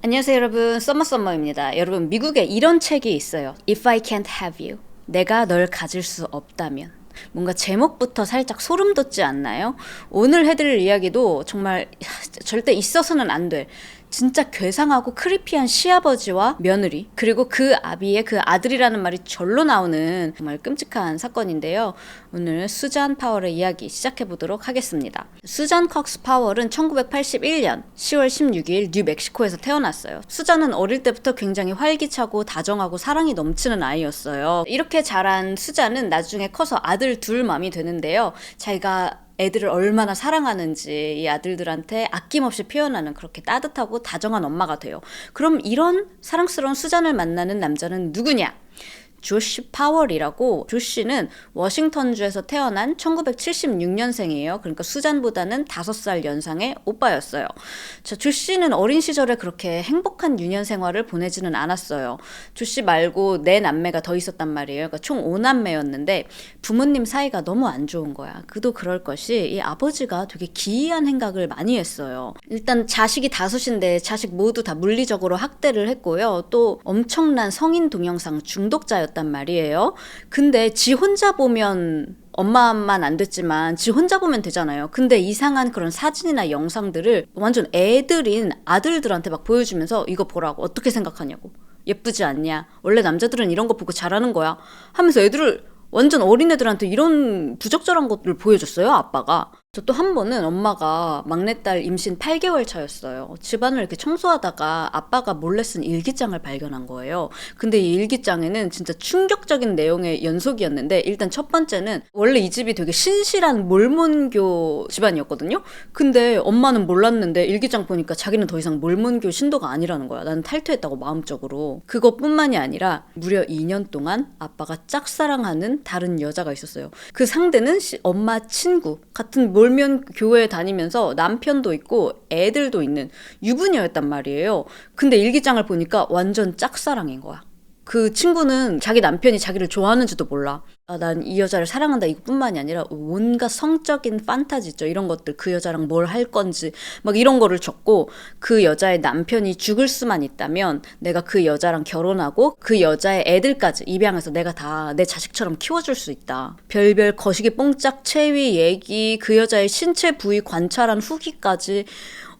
안녕하세요 여러분, 썸머입니다. 여러분, 미국에 이런 책이 있어요. If I can't have you, 내가 널 가질 수 없다면. 뭔가 제목부터 살짝 소름 돋지 않나요? 오늘 해드릴 이야기도 정말 절대 있어서는 안 될, 진짜 괴상하고 크리피한 시아버지와 며느리, 그리고 그 아비의 그 아들이라는 말이 절로 나오는 정말 끔찍한 사건인데요. 오늘 수잔 파월의 이야기 시작해보도록 하겠습니다. 수잔 컥스 파월은 1981년 10월 16일 뉴멕시코에서 태어났어요. 수잔은 어릴 때부터 굉장히 활기차고 다정하고 사랑이 넘치는 아이였어요. 이렇게 자란 수잔은 나중에 커서 아들 둘 맘이 되는데요. 자기가 애들을 얼마나 사랑하는지 이 아들들한테 아낌없이 표현하는 그렇게 따뜻하고 다정한 엄마가 돼요. 그럼 이런 사랑스러운 수잔을 만나는 남자는 누구냐? 조시 파월이라고. 조시는 워싱턴주에서 태어난 1976년생이에요. 그러니까 수잔보다는 5살 연상의 오빠였어요. 조시는 어린 시절에 그렇게 행복한 유년 생활을 보내지는 않았어요. 조시 말고 네 남매가 더 있었단 말이에요. 그러니까 총 5남매였는데 부모님 사이가 너무 안 좋은 거야. 그도 그럴 것이 이 아버지가 되게 기이한 행각을 많이 했어요. 일단 자식이 5인데 자식 모두 다 물리적으로 학대를 했고요. 또 엄청난 성인 동영상 중독자였단 말이에요. 근데 지 혼자 보면 엄마만 안 됐지만 지 혼자 보면 되잖아요. 근데 이상한 그런 사진이나 영상들을 완전 애들인 아들들한테 막 보여주면서 이거 보라고, 어떻게 생각하냐고, 예쁘지 않냐, 원래 남자들은 이런 거 보고 잘하는 거야 하면서 애들을, 완전 어린애들한테 이런 부적절한 것들을 보여줬어요, 아빠가. 저 또 한 번은 엄마가 막내딸 임신 8개월 차였어요. 집안을 이렇게 청소하다가 아빠가 몰래 쓴 일기장을 발견한 거예요. 근데 이 일기장에는 진짜 충격적인 내용의 연속이었는데, 일단 첫 번째는 원래 이 집이 되게 신실한 몰몬교 집안이었거든요. 근데 엄마는 몰랐는데 일기장 보니까 자기는 더 이상 몰몬교 신도가 아니라는 거야. 나는 탈퇴했다고, 마음적으로. 그것뿐만이 아니라 무려 2년 동안 아빠가 짝사랑하는 다른 여자가 있었어요. 그 상대는 엄마 친구 같은 몰면 교회에 다니면서 남편도 있고 애들도 있는 유부녀였단 말이에요. 근데 일기장을 보니까 완전 짝사랑인 거야. 그 친구는 자기 남편이 자기를 좋아하는지도 몰라. 난 이 여자를 사랑한다 이것뿐만이 아니라 온갖 성적인 판타지 있죠. 이런 것들, 그 여자랑 뭘 할 건지 막 이런 거를 적고, 그 여자의 남편이 죽을 수만 있다면 내가 그 여자랑 결혼하고 그 여자의 애들까지 입양해서 내가 다 내 자식처럼 키워줄 수 있다. 별별 거시기 뽕짝 체위 얘기, 그 여자의 신체 부위 관찰한 후기까지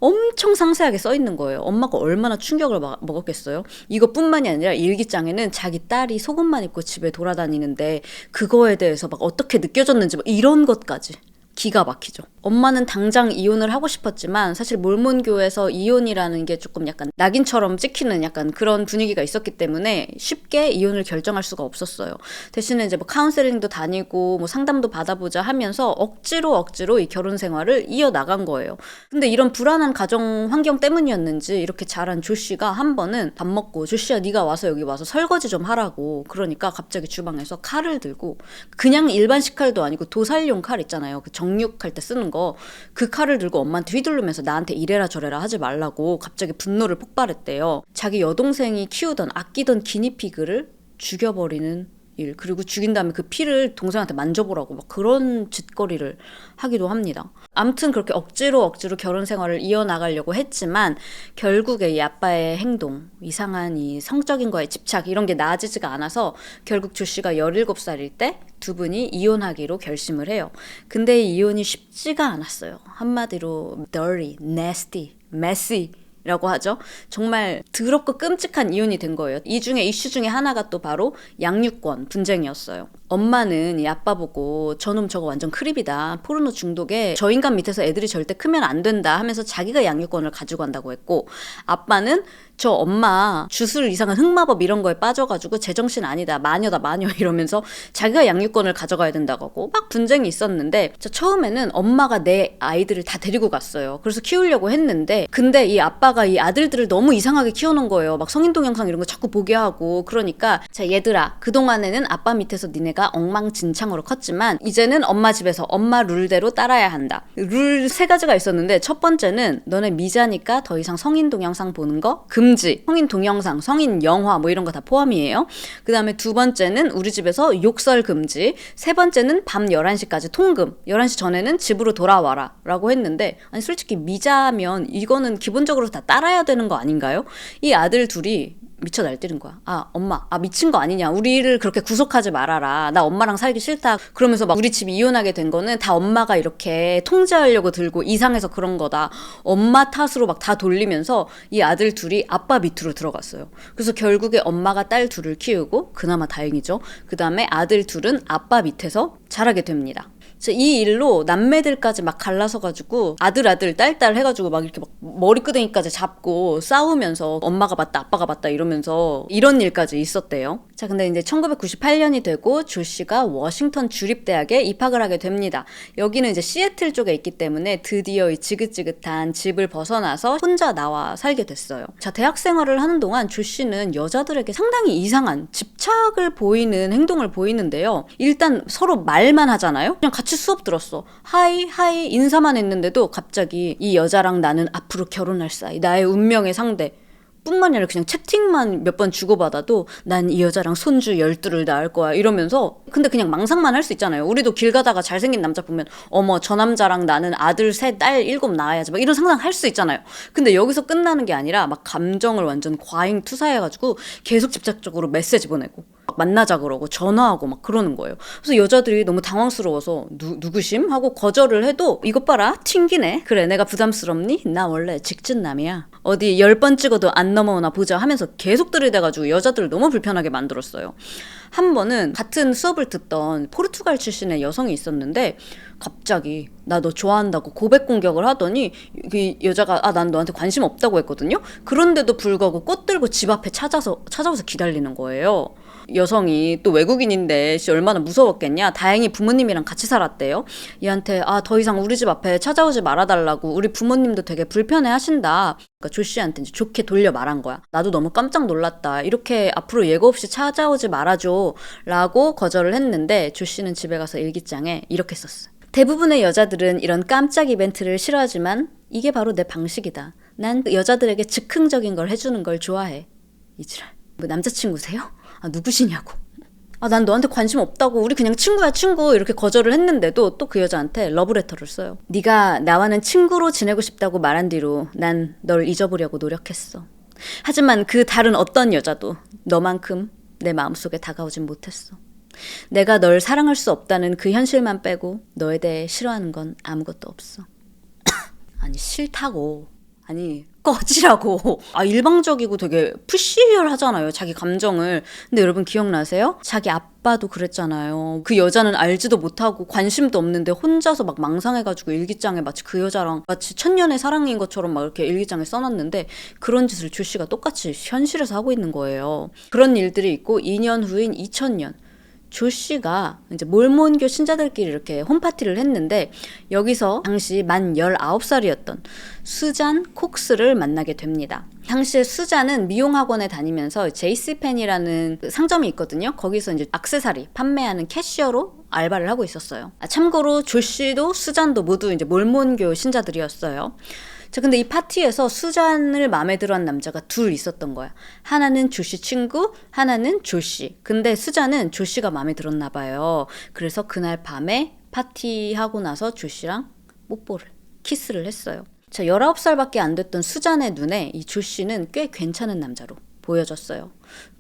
엄청 상세하게 써 있는 거예요. 엄마가 얼마나 충격을 먹었겠어요. 이것뿐만이 아니라 일기장에는 자기 딸이 속옷만 입고 집에 돌아다니는데 그거에 대해서 막 어떻게 느껴졌는지 막 이런 것까지. 기가 막히죠. 엄마는 당장 이혼을 하고 싶었지만 사실 몰몬교에서 이혼이라는 게 조금 약간 낙인처럼 찍히는 약간 그런 분위기가 있었기 때문에 쉽게 이혼을 결정할 수가 없었어요. 대신에 이제 뭐 카운셀링도 다니고 뭐 상담도 받아보자 하면서 억지로 이 결혼 생활을 이어나간 거예요. 근데 이런 불안한 가정 환경 때문이었는지 이렇게 자란 조씨가 한 번은 밥 먹고, 조씨야 네가 와서 여기 와서 설거지 좀 하라고. 그러니까 갑자기 주방에서 칼을 들고, 그냥 일반식 칼도 아니고 도살용 칼 있잖아요. 그 정육할 때 쓰는 거, 그 칼을 들고 엄마한테 휘두르면서 나한테 이래라 저래라 하지 말라고 갑자기 분노를 폭발했대요. 자기 여동생이 키우던 아끼던 기니피그를 죽여버리는 일, 그리고 죽인 다음에 그 피를 동생한테 만져보라고 막 그런 짓거리를 하기도 합니다. 아무튼 그렇게 억지로 결혼 생활을 이어나가려고 했지만 결국에 이 아빠의 행동, 이상한 이 성적인 거에 집착, 이런 게 나아지지가 않아서 결국 조씨가 17살일 때 두 분이 이혼하기로 결심을 해요. 근데 이 이혼이 쉽지가 않았어요. 한마디로 dirty, nasty, messy 라고 하죠. 정말 더럽고 끔찍한 이혼이 된 거예요. 이 중에 이슈 중에 하나가 또 바로 양육권 분쟁이었어요. 엄마는 이 아빠 보고 저놈 저거 완전 크립이다, 포르노 중독에 저 인간 밑에서 애들이 절대 크면 안 된다 하면서 자기가 양육권을 가지고 간다고 했고, 아빠는 저 엄마 주술 이상한 흑마법 이런 거에 빠져가지고 제정신 아니다, 마녀다 마녀 이러면서 자기가 양육권을 가져가야 된다고 하고 막 분쟁이 있었는데, 처음에는 엄마가 내 아이들을 다 데리고 갔어요. 그래서 키우려고 했는데, 근데 이 아빠가 이 아들들을 너무 이상하게 키워놓은 거예요. 막 성인 동영상 이런 거 자꾸 보게 하고. 그러니까 자 얘들아, 그동안에는 아빠 밑에서 니네가 아이가 엉망진창으로 컸지만 이제는 엄마 집에서 엄마 룰대로 따라야 한다. 룰 3가지가 있었는데 첫 번째는 너네 미자니까 더 이상 성인 동영상 보는 거 금지. 성인 동영상, 성인 영화 뭐 이런 거 다 포함이에요. 그 다음에 2번째는 우리 집에서 욕설 금지. 3번째는 밤 11시까지 통금. 11시 전에는 집으로 돌아와라 라고 했는데 아니 솔직히 미자면 이거는 기본적으로 다 따라야 되는 거 아닌가요? 이 아들 둘이 미쳐 날뛰는 거야. 엄마, 미친 거 아니냐. 우리를 그렇게 구속하지 말아라. 나 엄마랑 살기 싫다. 그러면서 막 우리 집이 이혼하게 된 거는 다 엄마가 이렇게 통제하려고 들고 이상해서 그런 거다. 엄마 탓으로 막 다 돌리면서 이 아들 둘이 아빠 밑으로 들어갔어요. 그래서 결국에 엄마가 딸 둘을 키우고 그나마 다행이죠. 그 다음에 아들 둘은 아빠 밑에서 자라게 됩니다. 이 일로 남매들까지 막 갈라서가지고 아들 딸 해가지고 막 이렇게 막 머리끄댕이까지 잡고 싸우면서 엄마가 맞다 아빠가 맞다 이러면서 이런 일까지 있었대요. 자, 근데 이제 1998년이 되고 조씨가 워싱턴 주립대학에 입학을 하게 됩니다. 여기는 이제 시애틀 쪽에 있기 때문에 드디어 이 지긋지긋한 집을 벗어나서 혼자 나와 살게 됐어요. 자, 대학 생활을 하는 동안 조씨는 여자들에게 상당히 이상한 집착을 보이는 행동을 보이는데요. 일단 서로 말만 하잖아요. 그냥 같이 수업 들었어. 하이 인사만 했는데도 갑자기 이 여자랑 나는 앞으로 결혼할 사이, 나의 운명의 상대 뿐만 아니라 그냥 채팅만 몇 번 주고받아도 난 이 여자랑 손주 12를 낳을 거야 이러면서. 근데 그냥 망상만 할 수 있잖아요. 우리도 길 가다가 잘생긴 남자 보면 어머 저 남자랑 나는 아들 3, 딸 7 낳아야지 막 이런 상상 할 수 있잖아요. 근데 여기서 끝나는 게 아니라 막 감정을 완전 과잉 투사해가지고 계속 집착적으로 메시지 보내고 만나자 그러고 전화하고 막 그러는 거예요. 그래서 여자들이 너무 당황스러워서 누구심? 하고 거절을 해도 이것 봐라 튕기네. 그래 내가 부담스럽니? 나 원래 직진남이야. 어디 10번 찍어도 안 넘어오나 보자 하면서 계속 들이대가지고 여자들을 너무 불편하게 만들었어요. 한 번은 같은 수업을 듣던 포르투갈 출신의 여성이 있었는데 갑자기 나 너 좋아한다고 고백 공격을 하더니 그 여자가 난 너한테 관심 없다고 했거든요. 그런데도 불구하고 꽃 들고 집 앞에 찾아와서 기다리는 거예요. 여성이 또 외국인인데 얼마나 무서웠겠냐. 다행히 부모님이랑 같이 살았대요. 얘한테 더 이상 우리 집 앞에 찾아오지 말아달라고 우리 부모님도 되게 불편해 하신다. 그러니까 조씨한테 이제 좋게 돌려 말한 거야. 나도 너무 깜짝 놀랐다. 이렇게 앞으로 예고 없이 찾아오지 말아줘 라고 거절을 했는데 조씨는 집에 가서 일기장에 이렇게 썼어. 대부분의 여자들은 이런 깜짝 이벤트를 싫어하지만 이게 바로 내 방식이다. 난 여자들에게 즉흥적인 걸 해주는 걸 좋아해. 이지랄. 뭐 남자친구세요? 누구시냐고. 난 너한테 관심 없다고. 우리 그냥 친구야 친구. 이렇게 거절을 했는데도 또 그 여자한테 러브레터를 써요. 네가 나와는 친구로 지내고 싶다고 말한 뒤로 난 널 잊어보려고 노력했어. 하지만 그 다른 어떤 여자도 너만큼 내 마음속에 다가오진 못했어. 내가 널 사랑할 수 없다는 그 현실만 빼고 너에 대해 싫어하는 건 아무것도 없어. 아니 싫다고. 아니 꺼지라고. 일방적이고 되게 푸시리얼하잖아요 자기 감정을. 근데 여러분 기억나세요? 자기 아빠도 그랬잖아요. 그 여자는 알지도 못하고 관심도 없는데 혼자서 막 망상해가지고 일기장에 마치 그 여자랑 마치 천년의 사랑인 것처럼 막 이렇게 일기장에 써놨는데 그런 짓을 조씨가 똑같이 현실에서 하고 있는 거예요. 그런 일들이 있고 2년 후인 2000년 조씨가 이제 몰몬교 신자들끼리 이렇게 홈파티를 했는데 여기서 당시 만 19살이었던 수잔 콕스를 만나게 됩니다. 당시에 수잔은 미용학원에 다니면서 제이씨펜이라는 상점이 있거든요. 거기서 이제 액세서리 판매하는 캐시어로 알바를 하고 있었어요. 참고로 조씨도 수잔도 모두 이제 몰몬교 신자들이었어요. 자, 근데 이 파티에서 수잔을 마음에 들어한 남자가 둘 있었던 거야. 하나는 조씨 친구, 하나는 조씨. 근데 수잔은 조씨가 마음에 들었나 봐요. 그래서 그날 밤에 파티하고 나서 조씨랑 키스를 했어요. 자, 19살밖에 안 됐던 수잔의 눈에 이 조씨는 꽤 괜찮은 남자로 보여졌어요.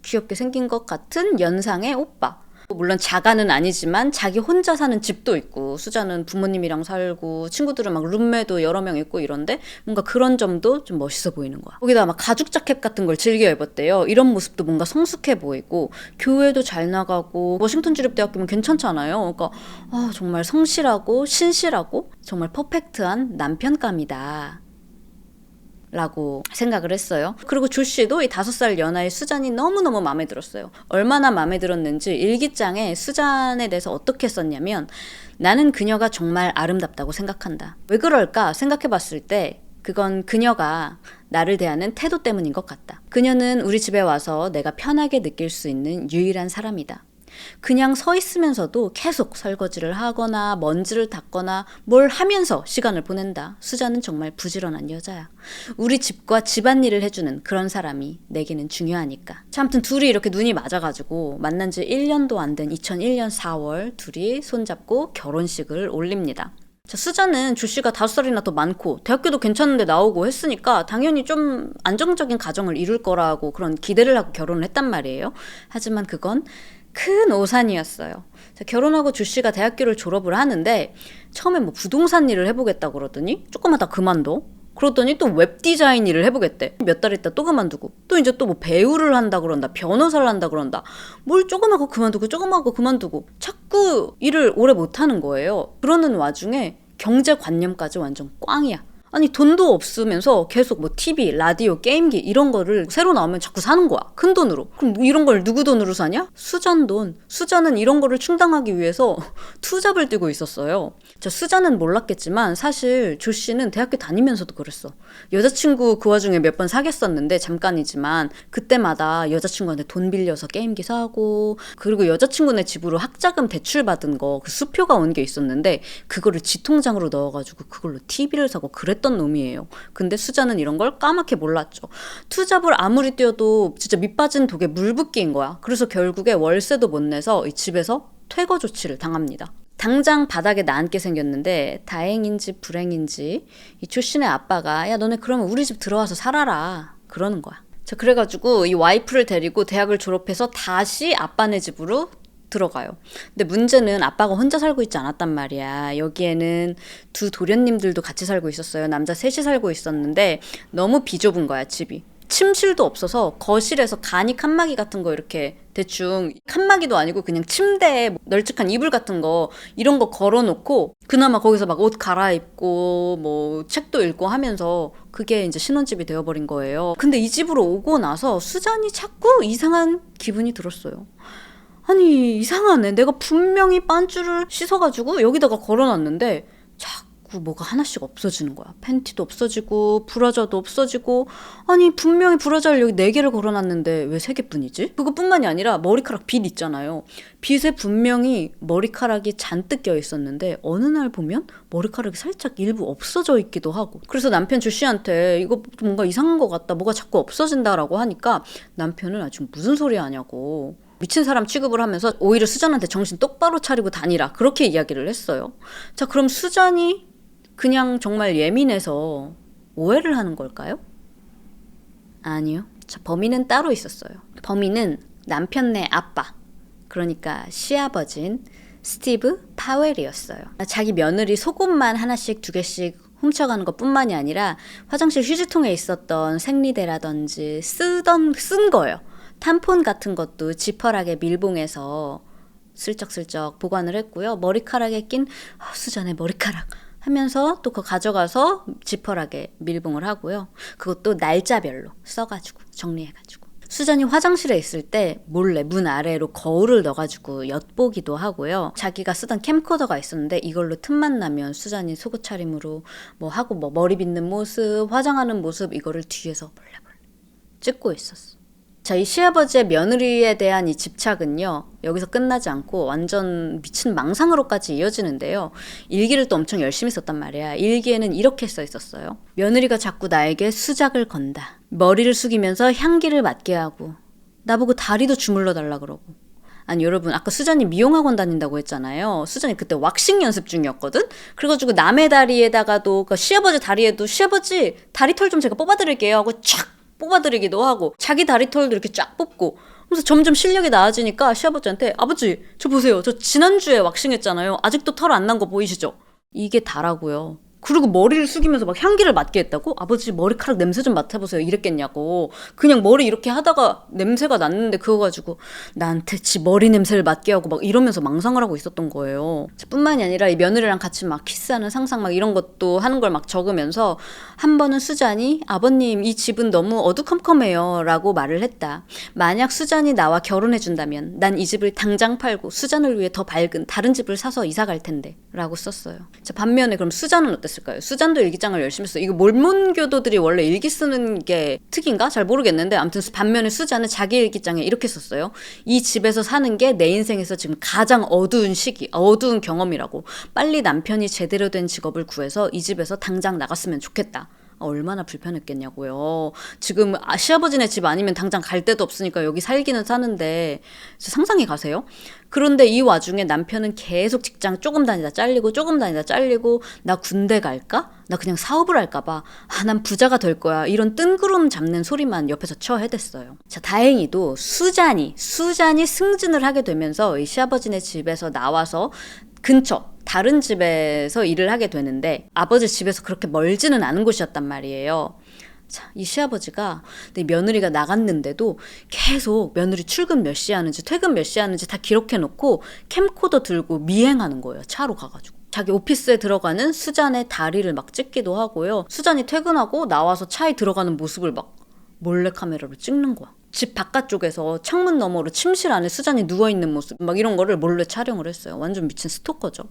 귀엽게 생긴 것 같은 연상의 오빠. 물론 자가는 아니지만 자기 혼자 사는 집도 있고 수자는 부모님이랑 살고 친구들은 막 룸메도 여러 명 있고 이런데 뭔가 그런 점도 좀 멋있어 보이는 거야. 거기다 막 가죽 자켓 같은 걸 즐겨 입었대요. 이런 모습도 뭔가 성숙해 보이고 교회도 잘 나가고 워싱턴 주립대학교면 괜찮잖아요. 그러니까 정말 성실하고 신실하고 정말 퍼펙트한 남편감이다 라고 생각을 했어요. 그리고 조씨도 이 5살 연하의 수잔이 너무너무 마음에 들었어요. 얼마나 마음에 들었는지 일기장에 수잔에 대해서 어떻게 썼냐면 나는 그녀가 정말 아름답다고 생각한다. 왜 그럴까 생각해봤을 때 그건 그녀가 나를 대하는 태도 때문인 것 같다. 그녀는 우리 집에 와서 내가 편하게 느낄 수 있는 유일한 사람이다. 그냥 서 있으면서도 계속 설거지를 하거나 먼지를 닦거나 뭘 하면서 시간을 보낸다. 수자는 정말 부지런한 여자야. 우리 집과 집안일을 해주는 그런 사람이 내게는 중요하니까. 자, 아무튼 둘이 이렇게 눈이 맞아가지고 만난 지 1년도 안 된 2001년 4월 둘이 손잡고 결혼식을 올립니다. 자, 수자는 조씨가 5살이나 더 많고 대학교도 괜찮은데 나오고 했으니까 당연히 좀 안정적인 가정을 이룰 거라고 그런 기대를 하고 결혼을 했단 말이에요. 하지만 그건 큰 오산이었어요. 자, 결혼하고 조씨가 대학교를 졸업을 하는데 처음에 뭐 부동산 일을 해보겠다고 그러더니 조금 하다 그만둬. 그러더니 또 웹디자인 일을 해보겠대. 몇 달 있다 또 그만두고 또 이제 또 뭐 배우를 한다 그런다, 변호사를 한다 그런다, 뭘 조금 하고 그만두고 조금 하고 그만두고 자꾸 일을 오래 못하는 거예요. 그러는 와중에 경제관념까지 완전 꽝이야. 아니 돈도 없으면서 계속 뭐 TV, 라디오, 게임기 이런 거를 새로 나오면 자꾸 사는 거야. 큰 돈으로. 그럼 이런 걸 누구 돈으로 사냐? 수잔 돈. 수잔은 이런 거를 충당하기 위해서 투잡을 뛰고 있었어요. 저 수잔은 몰랐겠지만 사실 조 씨는 대학교 다니면서도 그랬어. 여자친구 그 와중에 몇 번 사귀었었는데 잠깐이지만 그때마다 여자친구한테 돈 빌려서 게임기 사고, 그리고 여자친구네 집으로 학자금 대출받은 거 그 수표가 온 게 있었는데 그거를 지 통장으로 넣어가지고 그걸로 TV를 사고 그랬던 놈이에요. 근데 수자는 이런 걸 까맣게 몰랐죠. 투잡을 아무리 뛰어도 진짜 밑빠진 독에 물붓기인 거야. 그래서 결국에 월세도 못 내서 이 집에서 퇴거 조치를 당합니다. 당장 바닥에 나앉게 생겼는데 다행인지 불행인지 이 조씨네 아빠가 야 너네 그러면 우리 집 들어와서 살아라 그러는 거야. 자, 그래가지고 이 와이프를 데리고 대학을 졸업해서 다시 아빠네 집으로 들어가요. 근데 문제는 아빠가 혼자 살고 있지 않았단 말이야. 여기에는 두 도련님들도 같이 살고 있었어요. 남자 셋이 살고 있었는데 너무 비좁은 거야, 집이. 침실도 없어서 거실에서 간이 칸막이 같은 거 이렇게 대충, 칸막이도 아니고 그냥 침대에 널찍한 이불 같은 거 이런 거 걸어놓고 그나마 거기서 막 옷 갈아입고 뭐 책도 읽고 하면서 그게 이제 신혼집이 되어버린 거예요. 근데 이 집으로 오고 나서 수잔이 자꾸 이상한 기분이 들었어요. 아니 이상하네. 내가 분명히 빤쭈를 씻어가지고 여기다가 걸어놨는데 자꾸 뭐가 하나씩 없어지는 거야. 팬티도 없어지고 브라자도 없어지고. 아니 분명히 브라자를 여기 4개를 걸어놨는데 왜 3개뿐이지? 그것뿐만이 아니라 머리카락 빗 있잖아요. 빗에 분명히 머리카락이 잔뜩 껴 있었는데 어느 날 보면 머리카락이 살짝 일부 없어져 있기도 하고. 그래서 남편 조씨한테 이거 뭔가 이상한 것 같다, 뭐가 자꾸 없어진다라고 하니까 남편은 아주 무슨 소리 하냐고 미친 사람 취급을 하면서 오히려 수잔한테 정신 똑바로 차리고 다니라 그렇게 이야기를 했어요. 자, 그럼 수잔이 그냥 정말 예민해서 오해를 하는 걸까요? 아니요. 자, 범인은 따로 있었어요. 범인은 남편네 아빠, 그러니까 시아버지인 스티브 파웰이었어요. 자기 며느리 속옷만 하나씩 2개씩 훔쳐가는 것뿐만이 아니라 화장실 휴지통에 있었던 생리대라든지 쓴 거예요. 탐폰 같은 것도 지퍼락에 밀봉해서 슬쩍슬쩍 보관을 했고요. 머리카락에 낀 수잔의 머리카락 하면서 또 그거 가져가서 지퍼락에 밀봉을 하고요. 그것도 날짜별로 써가지고 정리해가지고. 수잔이 화장실에 있을 때 몰래 문 아래로 거울을 넣어가지고 엿보기도 하고요. 자기가 쓰던 캠코더가 있었는데 이걸로 틈만 나면 수잔이 속옷 차림으로 뭐 하고 뭐 머리 빗는 모습, 화장하는 모습 이거를 뒤에서 몰래 찍고 있었어. 자, 이 시아버지의 며느리에 대한 이 집착은요, 여기서 끝나지 않고 완전 미친 망상으로까지 이어지는데요. 일기를 또 엄청 열심히 썼단 말이야. 일기에는 이렇게 써 있었어요. 며느리가 자꾸 나에게 수작을 건다. 머리를 숙이면서 향기를 맡게 하고 나보고 다리도 주물러 달라 그러고. 아니 여러분, 아까 수잔이 미용학원 다닌다고 했잖아요. 수잔이 그때 왁싱 연습 중이었거든. 그래가지고 남의 다리에다가도, 그러니까 시아버지 다리에도 시아버지 다리털 좀 제가 뽑아드릴게요 하고 촥 뽑아드리기도 하고, 자기 다리털도 이렇게 쫙 뽑고. 그래서 점점 실력이 나아지니까 시아버지한테 아버지 저 보세요, 저 지난주에 왁싱했잖아요. 아직도 털 안 난 거 보이시죠? 이게 다라고요. 그리고 머리를 숙이면서 막 향기를 맡게 했다고? 아버지 머리카락 냄새 좀 맡아보세요 이랬겠냐고. 그냥 머리 이렇게 하다가 냄새가 났는데 그거 가지고 나한테 지 머리 냄새를 맡게 하고 막 이러면서 망상을 하고 있었던 거예요. 뿐만이 아니라 이 며느리랑 같이 막 키스하는 상상 막 이런 것도 하는 걸 막 적으면서 한 번은 수잔이 아버님 이 집은 너무 어두컴컴해요 라고 말을 했다. 만약 수잔이 나와 결혼해준다면 난 이 집을 당장 팔고 수잔을 위해 더 밝은 다른 집을 사서 이사 갈 텐데 라고 썼어요. 자, 반면에 그럼 수잔은 어땠어? 어땠을까요? 수잔도 일기장을 열심히 써. 이거 몰몬교도들이 원래 일기 쓰는 게 특인가? 잘 모르겠는데 아무튼 반면에 수잔은 자기 일기장에 이렇게 썼어요. 이 집에서 사는 게 내 인생에서 지금 가장 어두운 시기, 어두운 경험이라고. 빨리 남편이 제대로 된 직업을 구해서 이 집에서 당장 나갔으면 좋겠다. 얼마나 불편했겠냐고요. 지금 시아버지네 집 아니면 당장 갈 데도 없으니까 여기 살기는 사는데 상상이 가세요? 그런데 이 와중에 남편은 계속 직장 조금 다니다 잘리고 조금 다니다 잘리고 나 군대 갈까? 나 그냥 사업을 할까 봐. 난 부자가 될 거야. 이런 뜬구름 잡는 소리만 옆에서 쳐해댔어요. 자, 다행히도 수잔이 승진을 하게 되면서 이 시아버지네 집에서 나와서 근처 다른 집에서 일을 하게 되는데 아버지 집에서 그렇게 멀지는 않은 곳이었단 말이에요. 자, 이 시아버지가 내 며느리가 나갔는데도 계속 며느리 출근 몇 시에 하는지 퇴근 몇 시에 하는지 다 기록해놓고 캠코더 들고 미행하는 거예요. 차로 가가지고. 자기 오피스에 들어가는 수잔의 다리를 막 찍기도 하고요. 수잔이 퇴근하고 나와서 차에 들어가는 모습을 막 몰래카메라로 찍는 거야. 집 바깥쪽에서 창문 너머로 침실 안에 수잔이 누워있는 모습 막 이런 거를 몰래 촬영을 했어요. 완전 미친 스토커죠.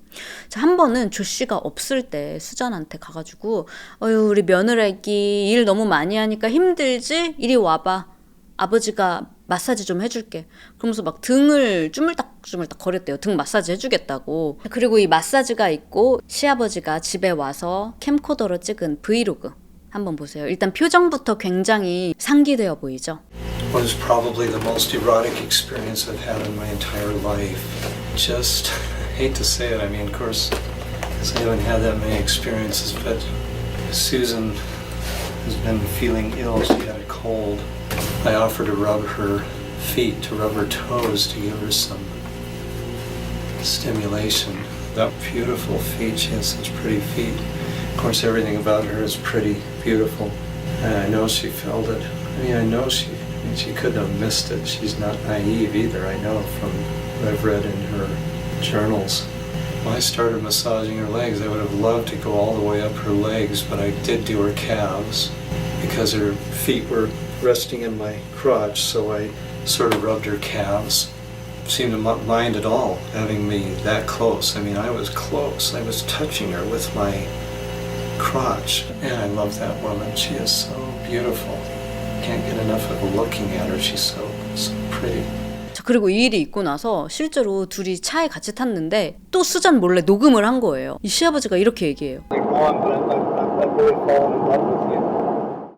자, 한 번은 조씨가 없을 때 수잔한테 가가지고 어휴 우리 며느라기 일 너무 많이 하니까 힘들지? 이리 와봐. 아버지가 마사지 좀 해줄게. 그러면서 막 등을 주물딱주물딱 거렸대요. 등 마사지 해주겠다고. 그리고 이 마사지가 있고 시아버지가 집에 와서 캠코더로 찍은 브이로그 한번 보세요. 일단 표정부터 굉장히 상기되어 보이죠. Was probably the most erotic experience I've had in my entire life. Just hate to say it. I mean, of course, I haven't had that many experiences, but Susan has been feeling ill. She had a cold. I offered to rub her feet, to rub her toes, to give her some stimulation. That beautiful feet. She has such pretty feet. Of course, everything about her is pretty beautiful, and I know she felt it. I mean, I know she couldn't have missed it. She's not naive either, I know from what I've read in her journals. When I started massaging her legs, I would have loved to go all the way up her legs, but I did do her calves because her feet were resting in my crotch, so I sort of rubbed her calves. Seemed to mind at all having me that close. I mean, I was close. I was touching her with my crotch. And I love that woman. She is so beautiful. Can't get enough of looking at her. She's so pretty. 자, 그리고 이 일이 있고 나서 실제로 둘이 차에 같이 탔는데 또 수잔 몰래 녹음을 한 거예요. 이 시아버지가 이렇게 얘기해요.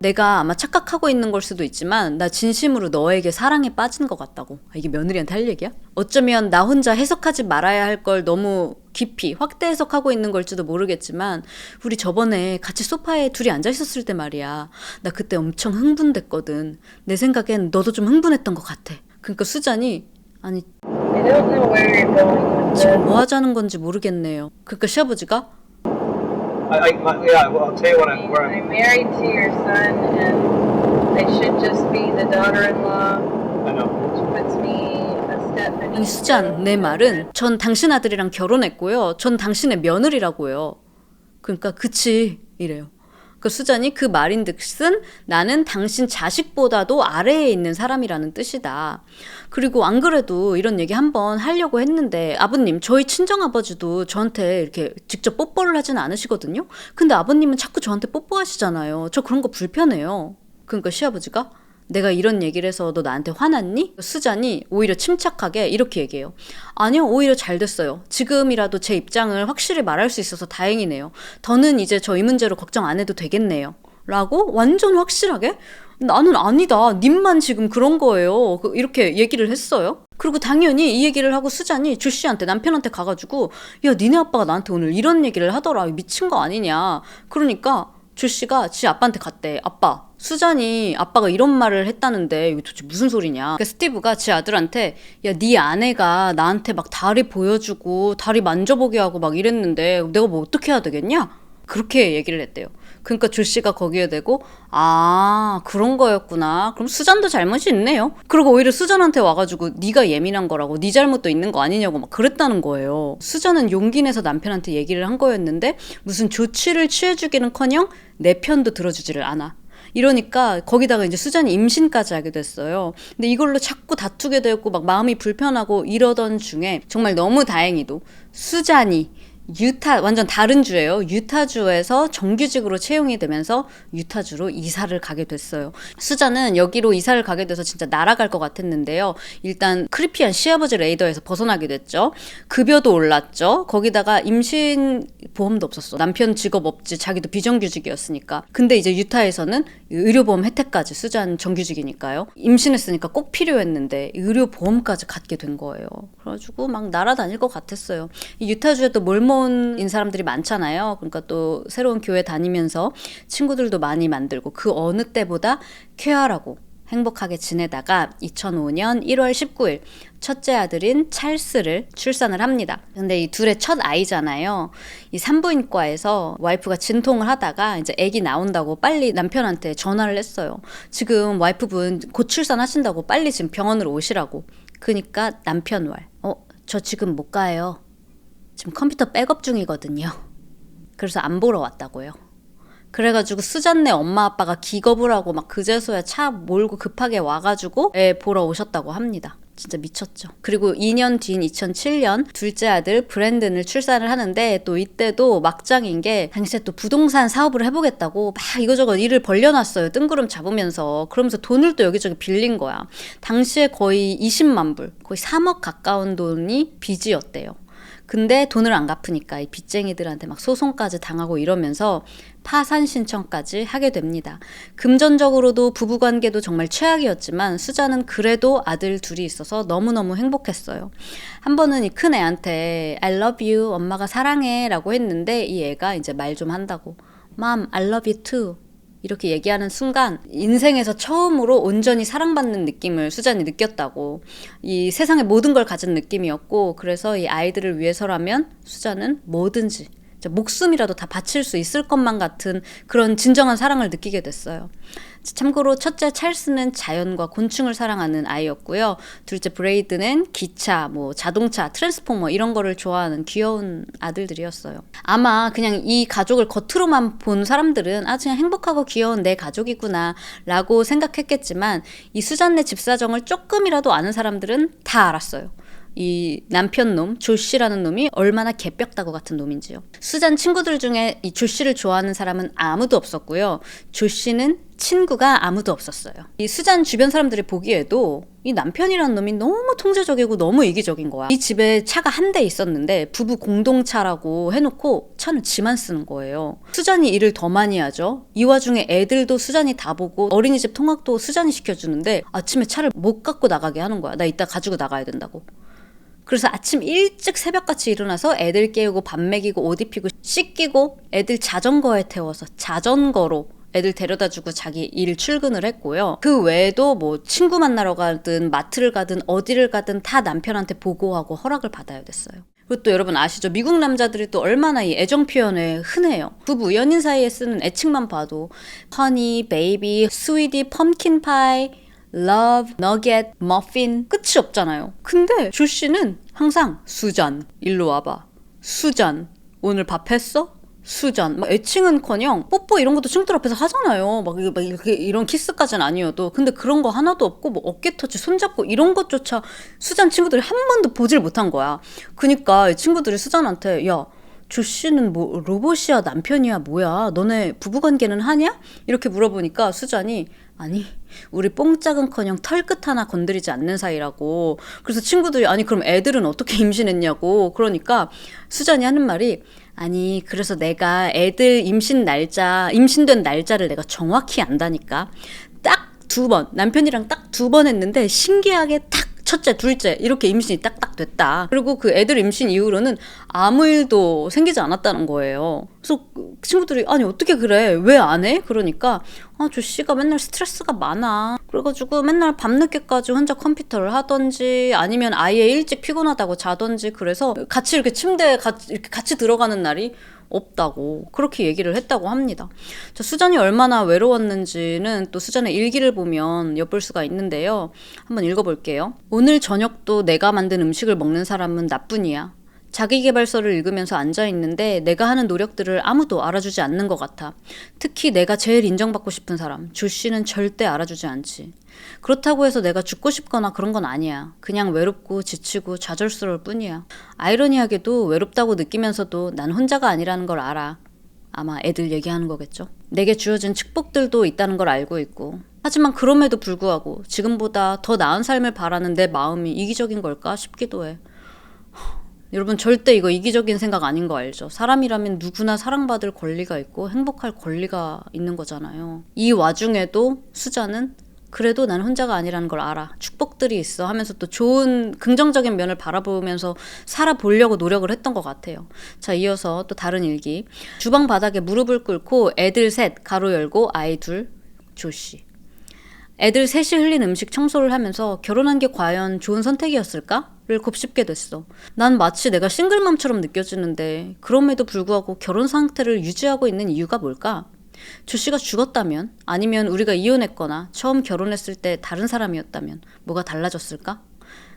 내가 아마 착각하고 있는 걸 수도 있지만 나 진심으로 너에게 사랑에 빠진 것 같다고. 이게 며느리한테 할 얘기야? 어쩌면 나 혼자 해석하지 말아야 할 걸 너무 깊이 확대 해석하고 있는 걸지도 모르겠지만 우리 저번에 같이 소파에 둘이 앉아 있었을 때 말이야. 나 그때 엄청 흥분됐거든. 내 생각엔 너도 좀 흥분했던 것 같아. 그러니까 수잔이 아니 지금 뭐 하자는 건지 모르겠네요. 그러니까 시아버지가 Yeah, well, I'll tell you what I'm married to your son, and I should just be the daughter-in-law. I know. Which puts me a step beneath. 아니 수잔, 내 말은 전 당신 아들이랑 결혼했고요. 전 당신의 며느리라고요. 그러니까 그치 이래요. 그 수잔이 그 말인즉슨 나는 당신 자식보다도 아래에 있는 사람이라는 뜻이다. 그리고 안 그래도 이런 얘기 한번 하려고 했는데 아버님 저희 친정아버지도 저한테 이렇게 직접 뽀뽀를 하진 않으시거든요. 근데 아버님은 자꾸 저한테 뽀뽀하시잖아요. 저 그런 거 불편해요. 그러니까 시아버지가 내가 이런 얘기를 해서 너 나한테 화났니? 수잔이 오히려 침착하게 이렇게 얘기해요. 아니요, 오히려 잘 됐어요. 지금이라도 제 입장을 확실히 말할 수 있어서 다행이네요. 더는 이제 저 이 문제로 걱정 안 해도 되겠네요. 라고 완전 확실하게 나는 아니다. 님만 지금 그런 거예요. 이렇게 얘기를 했어요. 그리고 당연히 이 얘기를 하고 수잔이 주씨한테 남편한테 가가지고 야 니네 아빠가 나한테 오늘 이런 얘기를 하더라. 미친 거 아니냐. 그러니까 주씨가 지 아빠한테 갔대. 아빠 수잔이 아빠가 이런 말을 했다는데 이거 도대체 무슨 소리냐. 그러니까 스티브가 지 아들한테 야 네 아내가 나한테 막 다리 보여주고 다리 만져보게 하고 막 이랬는데 내가 뭐 어떻게 해야 되겠냐. 그렇게 얘기를 했대요. 그러니까 조씨가 거기에 대고 아 그런 거였구나. 그럼 수잔도 잘못이 있네요. 그리고 오히려 수잔한테 와가지고 네가 예민한 거라고 네 잘못도 있는 거 아니냐고 막 그랬다는 거예요. 수잔은 용기 내서 남편한테 얘기를 한 거였는데 무슨 조치를 취해주기는커녕 내 편도 들어주지를 않아. 이러니까 거기다가 이제 수잔이 임신까지 하게 됐어요. 근데 이걸로 자꾸 다투게 되고 막 마음이 불편하고 이러던 중에 정말 너무 다행히도 수잔이 유타, 완전 다른 주예요. 유타주에서 정규직으로 채용이 되면서 유타주로 이사를 가게 됐어요. 수잔은 여기로 이사를 가게 돼서 진짜 날아갈 것 같았는데요. 일단 크리피한 시아버지 레이더에서 벗어나게 됐죠. 급여도 올랐죠. 거기다가 임신 보험도 없었어. 남편 직업 없지. 자기도 비정규직이었으니까. 근데 이제 유타에서는 의료보험 혜택까지, 수잔 정규직이니까요. 임신했으니까 꼭 필요했는데 의료보험까지 갖게 된 거예요. 그래가지고 막 날아다닐 것 같았어요. 이 유타주에 또 몰몬인 사람들이 많잖아요. 그러니까 또 새로운 교회 다니면서 친구들도 많이 만들고 그 어느 때보다 쾌활하고 행복하게 지내다가 2005년 1월 19일 첫째 아들인 찰스를 출산을 합니다. 근데 이 둘의 첫 아이잖아요. 이 산부인과에서 와이프가 진통을 하다가 이제 아기 나온다고 빨리 남편한테 전화를 했어요. 지금 와이프분 곧 출산하신다고 빨리 지금 병원으로 오시라고. 그러니까 남편 말, 저 지금 못 가요. 지금 컴퓨터 백업 중이거든요. 그래서 안 보러 왔다고요. 그래가지고 수잔네 엄마 아빠가 기겁을 하고 막 그제서야 차 몰고 급하게 와가지고 애 보러 오셨다고 합니다. 진짜 미쳤죠. 그리고 2년 뒤인 2007년 둘째 아들 브랜든을 출산을 하는데 또 이때도 막장인 게 당시에 또 부동산 사업을 해보겠다고 막 이거저거 일을 벌려놨어요. 뜬구름 잡으면서. 그러면서 돈을 또 여기저기 빌린 거야. 당시에 거의 20만 불, 거의 3억 가까운 돈이 빚이었대요. 근데 돈을 안 갚으니까 이 빚쟁이들한테 막 소송까지 당하고 이러면서 파산 신청까지 하게 됩니다. 금전적으로도 부부관계도 정말 최악이었지만 수잔은 그래도 아들 둘이 있어서 너무너무 행복했어요. 한 번은 이 큰 애한테 I love you, 엄마가 사랑해 라고 했는데 이 애가 이제 말 좀 한다고 Mom, I love you too. 이렇게 얘기하는 순간 인생에서 처음으로 온전히 사랑받는 느낌을 수잔이 느꼈다고. 이 세상의 모든 걸 가진 느낌이었고, 그래서 이 아이들을 위해서라면 수잔은 뭐든지 목숨이라도 다 바칠 수 있을 것만 같은 그런 진정한 사랑을 느끼게 됐어요. 참고로 첫째 찰스는 자연과 곤충을 사랑하는 아이였고요. 둘째 브레이드는 기차, 자동차, 트랜스포머 이런 거를 좋아하는 귀여운 아들들이었어요. 아마 그냥 이 가족을 겉으로만 본 사람들은 그냥 행복하고 귀여운 내 가족이구나 라고 생각했겠지만 이 수잔네 집사정을 조금이라도 아는 사람들은 다 알았어요. 이 남편놈 조씨라는 놈이 얼마나 개벽다구 같은 놈인지요. 수잔 친구들 중에 이 조씨를 좋아하는 사람은 아무도 없었고요. 조씨는 친구가 아무도 없었어요. 이 수잔 주변 사람들이 보기에도 이 남편이라는 놈이 너무 통제적이고 너무 이기적인 거야. 이 집에 차가 한 대 있었는데 부부 공동차라고 해놓고 차는 지만 쓰는 거예요. 수잔이 일을 더 많이 하죠. 이 와중에 애들도 수잔이 다 보고 어린이집 통학도 수잔이 시켜주는데 아침에 차를 못 갖고 나가게 하는 거야. 나 이따 가지고 나가야 된다고. 그래서 아침 일찍 새벽같이 일어나서 애들 깨우고 밥 먹이고 옷 입히고 씻기고 애들 자전거에 태워서 자전거로 애들 데려다주고 자기 일 출근을 했고요. 그 외에도 친구 만나러 가든 마트를 가든 어디를 가든 다 남편한테 보고하고 허락을 받아야 됐어요. 그리고 또 여러분 아시죠? 미국 남자들이 또 얼마나 이 애정 표현에 흔해요. 부부, 연인 사이에 쓰는 애칭만 봐도 허니, 베이비, 스위디, 펌킨 파이, love, nugget, muffin 끝이 없잖아요. 근데 조씨는 항상 수잔, 일로 와봐. 수잔, 오늘 밥 했어? 수잔. 애칭은커녕 뽀뽀 이런 것도 친구들 앞에서 하잖아요. 이렇게 이런 키스까지는 아니어도. 근데 그런 거 하나도 없고 어깨 터치, 손잡고 이런 것조차 수잔 친구들이 한 번도 보질 못한 거야. 그니까 친구들이 수잔한테 야, 조씨는 로봇이야 남편이야 뭐야 너네 부부관계는 하냐? 이렇게 물어보니까 수잔이 아니 우리 뽕짝은커녕 털끝 하나 건드리지 않는 사이라고. 그래서 친구들이 아니 그럼 애들은 어떻게 임신했냐고. 그러니까 수잔이 하는 말이 아니 그래서 내가 애들 임신된 날짜를 내가 정확히 안다니까. 딱 2번 남편이랑 딱 2번 했는데 신기하게 딱 첫째, 둘째 이렇게 임신이 딱딱 됐다. 그리고 그 애들 임신 이후로는 아무 일도 생기지 않았다는 거예요. 그래서 친구들이 아니 어떻게 그래? 왜 안 해? 그러니까 조씨가 맨날 스트레스가 많아. 그래가지고 맨날 밤늦게까지 혼자 컴퓨터를 하던지 아니면 아예 일찍 피곤하다고 자던지 그래서 같이 이렇게 침대에 같이 들어가는 날이 없다고 그렇게 얘기를 했다고 합니다. 수잔이 얼마나 외로웠는지는 또 수잔의 일기를 보면 엿볼 수가 있는데요. 한번 읽어볼게요. 오늘 저녁도 내가 만든 음식을 먹는 사람은 나뿐이야. 자기계발서를 읽으면서 앉아있는데 내가 하는 노력들을 아무도 알아주지 않는 것 같아. 특히 내가 제일 인정받고 싶은 사람, 조씨는 절대 알아주지 않지. 그렇다고 해서 내가 죽고 싶거나 그런 건 아니야. 그냥 외롭고 지치고 좌절스러울 뿐이야. 아이러니하게도 외롭다고 느끼면서도 난 혼자가 아니라는 걸 알아. 아마 애들 얘기하는 거겠죠. 내게 주어진 축복들도 있다는 걸 알고 있고. 하지만 그럼에도 불구하고 지금보다 더 나은 삶을 바라는 내 마음이 이기적인 걸까 싶기도 해. 여러분 절대 이거 이기적인 생각 아닌 거 알죠? 사람이라면 누구나 사랑받을 권리가 있고 행복할 권리가 있는 거잖아요. 이 와중에도 수자는 그래도 난 혼자가 아니라는 걸 알아. 축복들이 있어 하면서 또 좋은 긍정적인 면을 바라보면서 살아보려고 노력을 했던 것 같아요. 자, 이어서 또 다른 일기. 주방 바닥에 무릎을 꿇고 애들 셋, 가로 열고 아이 둘, 조씨. 애들 셋이 흘린 음식 청소를 하면서 결혼한 게 과연 좋은 선택이었을까? 를 곱씹게 됐어. 난 마치 내가 싱글맘처럼 느껴지는데 그럼에도 불구하고 결혼 상태를 유지하고 있는 이유가 뭘까? 조씨가 죽었다면, 아니면 우리가 이혼했거나 처음 결혼했을 때 다른 사람이었다면 뭐가 달라졌을까?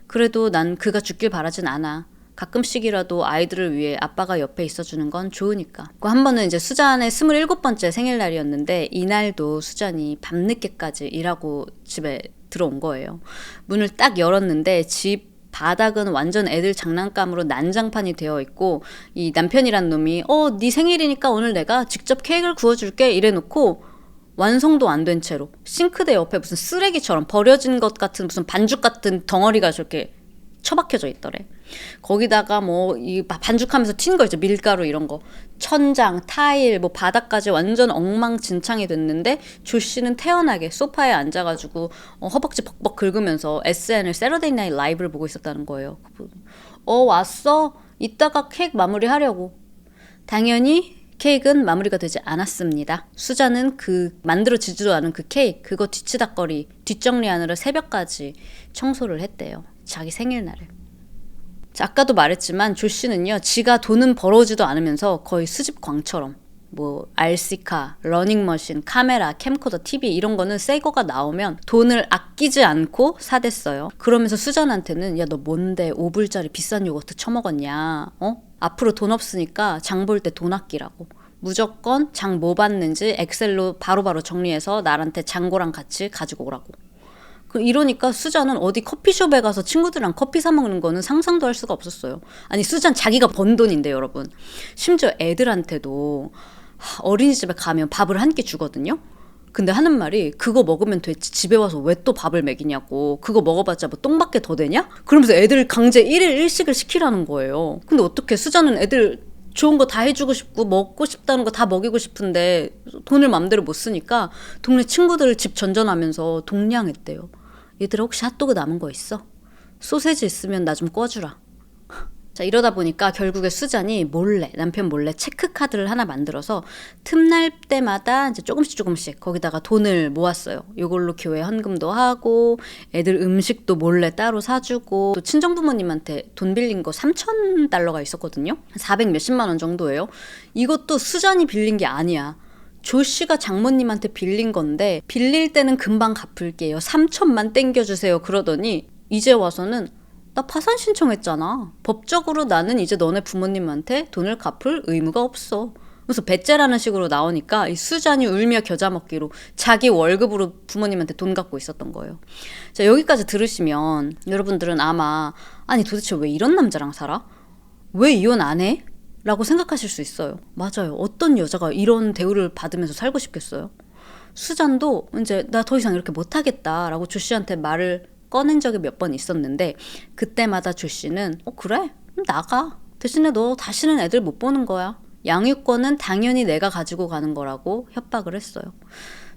그래도 난 그가 죽길 바라진 않아. 가끔씩이라도 아이들을 위해 아빠가 옆에 있어주는 건 좋으니까. 그 한 번은 이제 수잔의 27번째 생일날이었는데 이날도 수잔이 밤늦게까지 일하고 집에 들어온 거예요. 문을 딱 열었는데 집 바닥은 완전 애들 장난감으로 난장판이 되어 있고 이 남편이란 놈이 네 생일이니까 오늘 내가 직접 케이크를 구워줄게 이래놓고 완성도 안 된 채로 싱크대 옆에 무슨 쓰레기처럼 버려진 것 같은 무슨 반죽 같은 덩어리가 저렇게 처박혀져 있더래. 거기다가 뭐 이 반죽하면서 튄 거 있죠. 밀가루 이런 거. 천장, 타일, 뭐 바닥까지 완전 엉망진창이 됐는데 조씨는 태연하게 소파에 앉아가지고 허벅지 벅벅 긁으면서 SNL 세러데이 나잇 라이브를 보고 있었다는 거예요. 왔어? 이따가 케이크 마무리하려고. 당연히 케이크는 마무리가 되지 않았습니다. 수자는 그 만들어지지도 않은 그 케이크 그거 뒤치다거리 뒷정리하느라 새벽까지 청소를 했대요. 자기 생일날을. 자, 아까도 말했지만 조씨는요, 지가 돈은 벌어오지도 않으면서 거의 수집광처럼 뭐 RC카, 러닝머신, 카메라, 캠코더, TV 이런 거는 새 거가 나오면 돈을 아끼지 않고 사댔어요. 그러면서 수잔한테는 야, 너 뭔데 5불짜리 비싼 요거트 처먹었냐? 앞으로 돈 없으니까 장 볼 때 돈 아끼라고. 무조건 장 뭐 받는지 엑셀로 바로바로 정리해서 나한테 장고랑 같이 가지고 오라고. 이러니까 수잔은 어디 커피숍에 가서 친구들이랑 커피 사 먹는 거는 상상도 할 수가 없었어요. 아니 수잔 자기가 번 돈인데 여러분. 심지어 애들한테도 어린이집에 가면 밥을 한 끼 주거든요. 근데 하는 말이 그거 먹으면 됐지 집에 와서 왜 또 밥을 먹이냐고. 그거 먹어봤자 뭐 똥밖에 더 되냐? 그러면서 애들 강제 1일 1식을 시키라는 거예요. 근데 어떻게 수잔은 애들 좋은 거 다 해주고 싶고 먹고 싶다는 거 다 먹이고 싶은데 돈을 맘대로 못 쓰니까 동네 친구들을 집 전전하면서 동냥했대요. 얘들아 혹시 핫도그 남은 거 있어? 소세지 있으면 나 좀 꺼주라. 자, 이러다 보니까 결국에 수잔이 남편 몰래 체크카드를 하나 만들어서 틈날 때마다 이제 조금씩 거기다가 돈을 모았어요. 이걸로 교회 헌금도 하고 애들 음식도 몰래 따로 사주고 또 친정부모님한테 돈 빌린 거 $3,000가 있었거든요. 400 몇십만 원 정도예요. 이것도 수잔이 빌린 게 아니야. 조씨가 장모님한테 빌린 건데 빌릴 때는 금방 갚을게요. 3천만 땡겨주세요. 그러더니 이제 와서는 나 파산 신청했잖아. 법적으로 나는 이제 너네 부모님한테 돈을 갚을 의무가 없어. 그래서 배째라는 식으로 나오니까 이 수잔이 울며 겨자 먹기로 자기 월급으로 부모님한테 돈 갚고 있었던 거예요. 자, 여기까지 들으시면 여러분들은 아마 아니 도대체 왜 이런 남자랑 살아? 왜 이혼 안 해? 라고 생각하실 수 있어요. 맞아요. 어떤 여자가 이런 대우를 받으면서 살고 싶겠어요? 수잔도 이제 나 더 이상 이렇게 못하겠다라고 조씨한테 말을 꺼낸 적이 몇 번 있었는데 그때마다 조씨는 그래? 나가. 대신에 너 다시는 애들 못 보는 거야. 양육권은 당연히 내가 가지고 가는 거라고 협박을 했어요.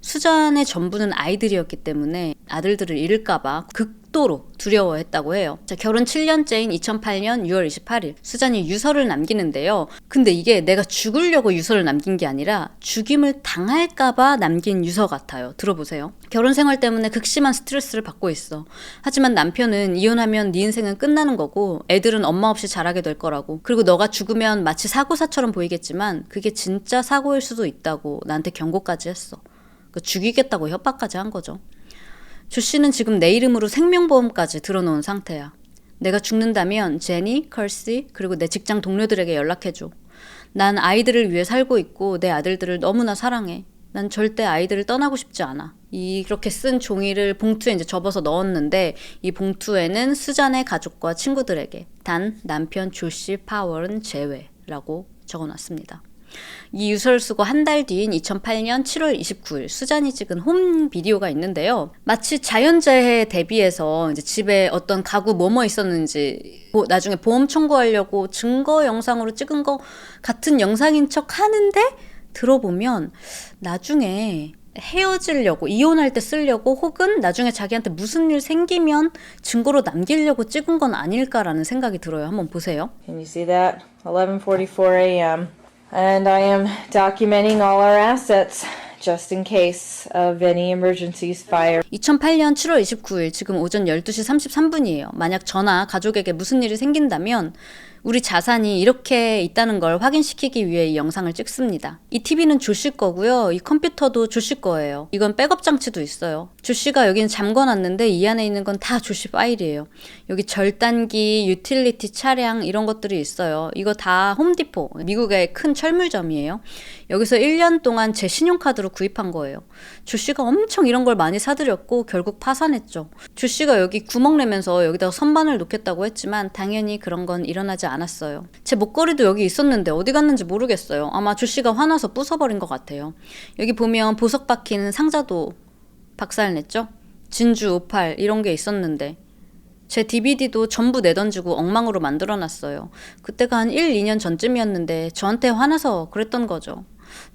수잔의 전부는 아이들이었기 때문에 아들들을 잃을까봐 극도로 두려워했다고 해요. 자, 결혼 7년째인 2008년 6월 28일 수잔이 유서를 남기는데요. 근데 이게 내가 죽으려고 유서를 남긴 게 아니라 죽임을 당할까봐 남긴 유서 같아요. 들어보세요. 결혼 생활 때문에 극심한 스트레스를 받고 있어. 하지만 남편은 이혼하면 네 인생은 끝나는 거고 애들은 엄마 없이 자라게 될 거라고. 그리고 너가 죽으면 마치 사고사처럼 보이겠지만 그게 진짜 사고일 수도 있다고 나한테 경고까지 했어. 죽이겠다고 협박까지 한 거죠. 조씨는 지금 내 이름으로 생명보험까지 들어놓은 상태야. 내가 죽는다면 제니, 컬시, 그리고 내 직장 동료들에게 연락해줘. 난 아이들을 위해 살고 있고 내 아들들을 너무나 사랑해. 난 절대 아이들을 떠나고 싶지 않아. 이렇게 쓴 종이를 봉투에 이제 접어서 넣었는데 이 봉투에는 수잔의 가족과 친구들에게 단 남편 조시 파월은 제외라고 적어놨습니다. 이 유서를 쓰고 한 달 뒤인 2008년 7월 29일 수잔이 찍은 홈 비디오가 있는데요. 마치 자연재해에 대비해서 이제 집에 어떤 가구 뭐뭐 있었는지 나중에 보험 청구하려고 증거 영상으로 찍은 거 같은 영상인 척 하는데 들어보면 나중에 헤어지려고 이혼할 때 쓰려고 혹은 나중에 자기한테 무슨 일 생기면 증거로 남기려고 찍은 건 아닐까라는 생각이 들어요. 한번 보세요. Can you see that? 11:44 a.m. And I am documenting all our assets just in case of any emergencies, fire. 2008년 7월 29일 지금 오전 12시 33분이에요. 만약 저나 가족에게 무슨 일이 생긴다면 우리 자산이 이렇게 있다는 걸 확인시키기 위해 이 영상을 찍습니다. 이 TV는 조씨 거고요. 이 컴퓨터도 조씨 거예요. 이건 백업 장치도 있어요. 조씨가 여기는 잠궈놨는데 이 안에 있는 건 다 조씨 파일이에요. 여기 절단기, 유틸리티 차량 이런 것들이 있어요. 이거 다 홈디포, 미국의 큰 철물점이에요. 여기서 1년 동안 제 신용카드로 구입한 거예요. 조씨가 엄청 이런 걸 많이 사들였고 결국 파산했죠. 조씨가 여기 구멍 내면서 여기다가 선반을 놓겠다고 했지만 당연히 그런 건 일어나지 않았어요. 제 목걸이도 여기 있었는데 어디 갔는지 모르겠어요. 아마 조씨가 화나서 부숴버린 것 같아요. 여기 보면 보석 박힌 상자도 박살냈죠. 진주, 오팔 이런 게 있었는데 제 DVD도 전부 내던지고 엉망으로 만들어놨어요. 그때가 한 1, 2년 전쯤이었는데 저한테 화나서 그랬던 거죠.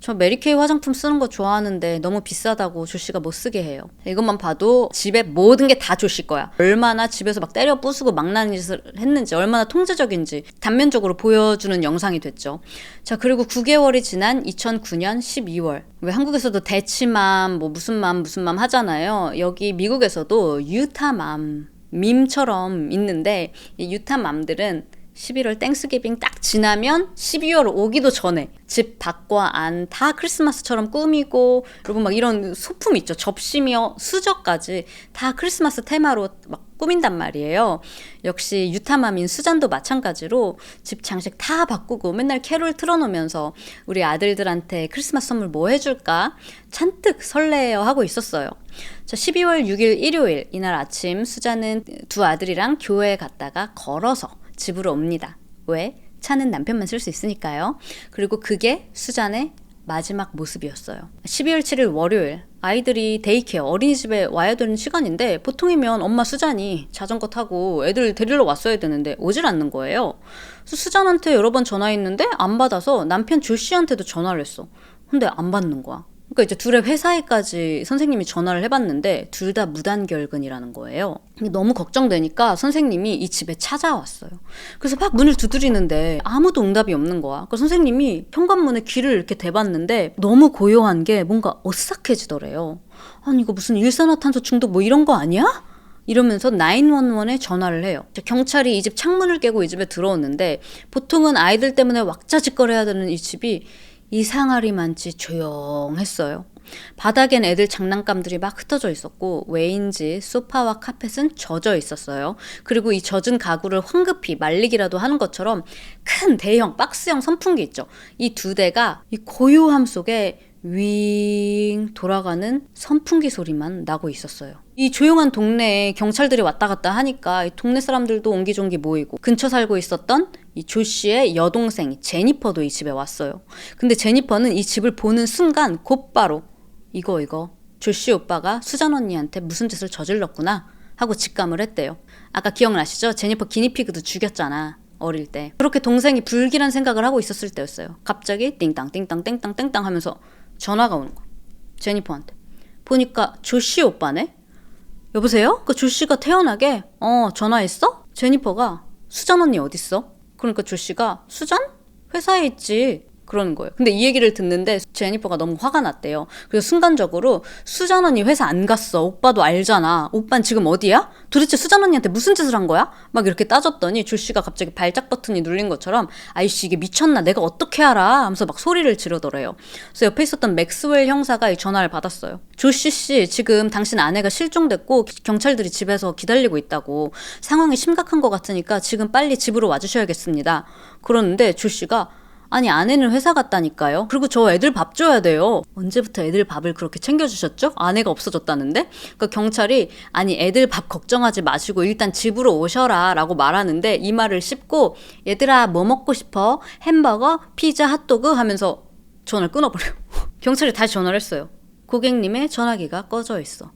저 메리케이 화장품 쓰는 거 좋아하는데 너무 비싸다고 조씨가 못 쓰게 해요. 이것만 봐도 집에 모든 게 다 조씨 거야. 얼마나 집에서 막 때려 부수고 망나니 짓을 했는지 얼마나 통제적인지 단면적으로 보여주는 영상이 됐죠. 자, 그리고 9개월이 지난 2009년 12월 왜 한국에서도 대치맘 뭐 무슨 맘 하잖아요. 여기 미국에서도 유타맘 밈처럼 있는데 이 유타맘들은 11월 땡스기빙 딱 지나면 12월 오기도 전에 집 밖과 안 다 크리스마스처럼 꾸미고 그리고 막 이런 소품 있죠. 접시며 수저까지 다 크리스마스 테마로 막 꾸민단 말이에요. 역시 유타맘인 수잔도 마찬가지로 집 장식 다 바꾸고 맨날 캐롤 틀어놓으면서 우리 아들들한테 크리스마스 선물 뭐 해줄까 잔뜩 설레어 하고 있었어요. 자, 12월 6일 일요일 이날 아침 수잔은 두 아들이랑 교회에 갔다가 걸어서 집으로 옵니다. 왜? 차는 남편만 쓸 수 있으니까요. 그리고 그게 수잔의 마지막 모습이었어요. 12월 7일 월요일 아이들이 데이케어 어린이집에 와야 되는 시간인데 보통이면 엄마 수잔이 자전거 타고 애들 데리러 왔어야 되는데 오질 않는 거예요. 그래서 수잔한테 여러 번 전화했는데 안 받아서 남편 조씨한테도 전화를 했어. 근데 안 받는 거야. 그러니까 이제 둘의 회사에까지 선생님이 전화를 해봤는데 둘 다 무단결근이라는 거예요. 너무 걱정되니까 선생님이 이 집에 찾아왔어요. 그래서 막 문을 두드리는데 아무도 응답이 없는 거야. 그러니까 선생님이 현관문에 귀를 이렇게 대봤는데 너무 고요한 게 뭔가 어색해지더래요. 아니 이거 무슨 일산화탄소 중독 뭐 이런 거 아니야? 이러면서 911에 전화를 해요. 경찰이 이 집 창문을 깨고 이 집에 들어오는데 보통은 아이들 때문에 왁자지껄해야 되는 이 집이 이상하리만치 조용했어요. 바닥엔 애들 장난감들이 막 흩어져 있었고 왜인지 소파와 카펫은 젖어 있었어요. 그리고 이 젖은 가구를 황급히 말리기라도 하는 것처럼 큰 대형 박스형 선풍기 있죠. 이 두 대가 이 고요함 속에 윙 돌아가는 선풍기 소리만 나고 있었어요. 이 조용한 동네에 경찰들이 왔다 갔다 하니까 이 동네 사람들도 옹기종기 모이고 근처 살고 있었던 이 조씨의 여동생 제니퍼도 이 집에 왔어요. 근데 제니퍼는 이 집을 보는 순간 곧바로 이거 조씨 오빠가 수잔 언니한테 무슨 짓을 저질렀구나 하고 직감을 했대요. 아까 기억나시죠? 제니퍼 기니피그도 죽였잖아. 어릴 때. 그렇게 동생이 불길한 생각을 하고 있었을 때였어요. 갑자기 띵땅 띵땅 띵땅 띵땅 하면서 전화가 오는 거야. 제니퍼한테. 보니까 조씨 오빠네? 여보세요? 그 조씨가 태연하게 전화했어? 제니퍼가 수잔 언니 어딨어? 그러니까 조씨가 수잔? 회사에 있지. 그러는 거예요. 근데 이 얘기를 듣는데 제니퍼가 너무 화가 났대요. 그래서 순간적으로 수잔 언니 회사 안 갔어. 오빠도 알잖아. 오빠는 지금 어디야? 도대체 수잔 언니한테 무슨 짓을 한 거야? 막 이렇게 따졌더니 조씨가 갑자기 발작 버튼이 눌린 것처럼 아이씨 이게 미쳤나? 내가 어떻게 알아? 하면서 막 소리를 지르더래요. 그래서 옆에 있었던 맥스웰 형사가 이 전화를 받았어요. 조씨 씨, 지금 당신 아내가 실종됐고 경찰들이 집에서 기다리고 있다고. 상황이 심각한 것 같으니까 지금 빨리 집으로 와주셔야겠습니다. 그러는데 조씨가 아니 아내는 회사 갔다니까요. 그리고 저 애들 밥 줘야 돼요. 언제부터 애들 밥을 그렇게 챙겨주셨죠? 아내가 없어졌다는데? 그러니까 경찰이 아니 애들 밥 걱정하지 마시고 일단 집으로 오셔라 라고 말하는데 이 말을 씹고 얘들아 뭐 먹고 싶어? 햄버거? 피자? 핫도그? 하면서 전화를 끊어버려요. 경찰이 다시 전화를 했어요. 고객님의 전화기가 꺼져 있어.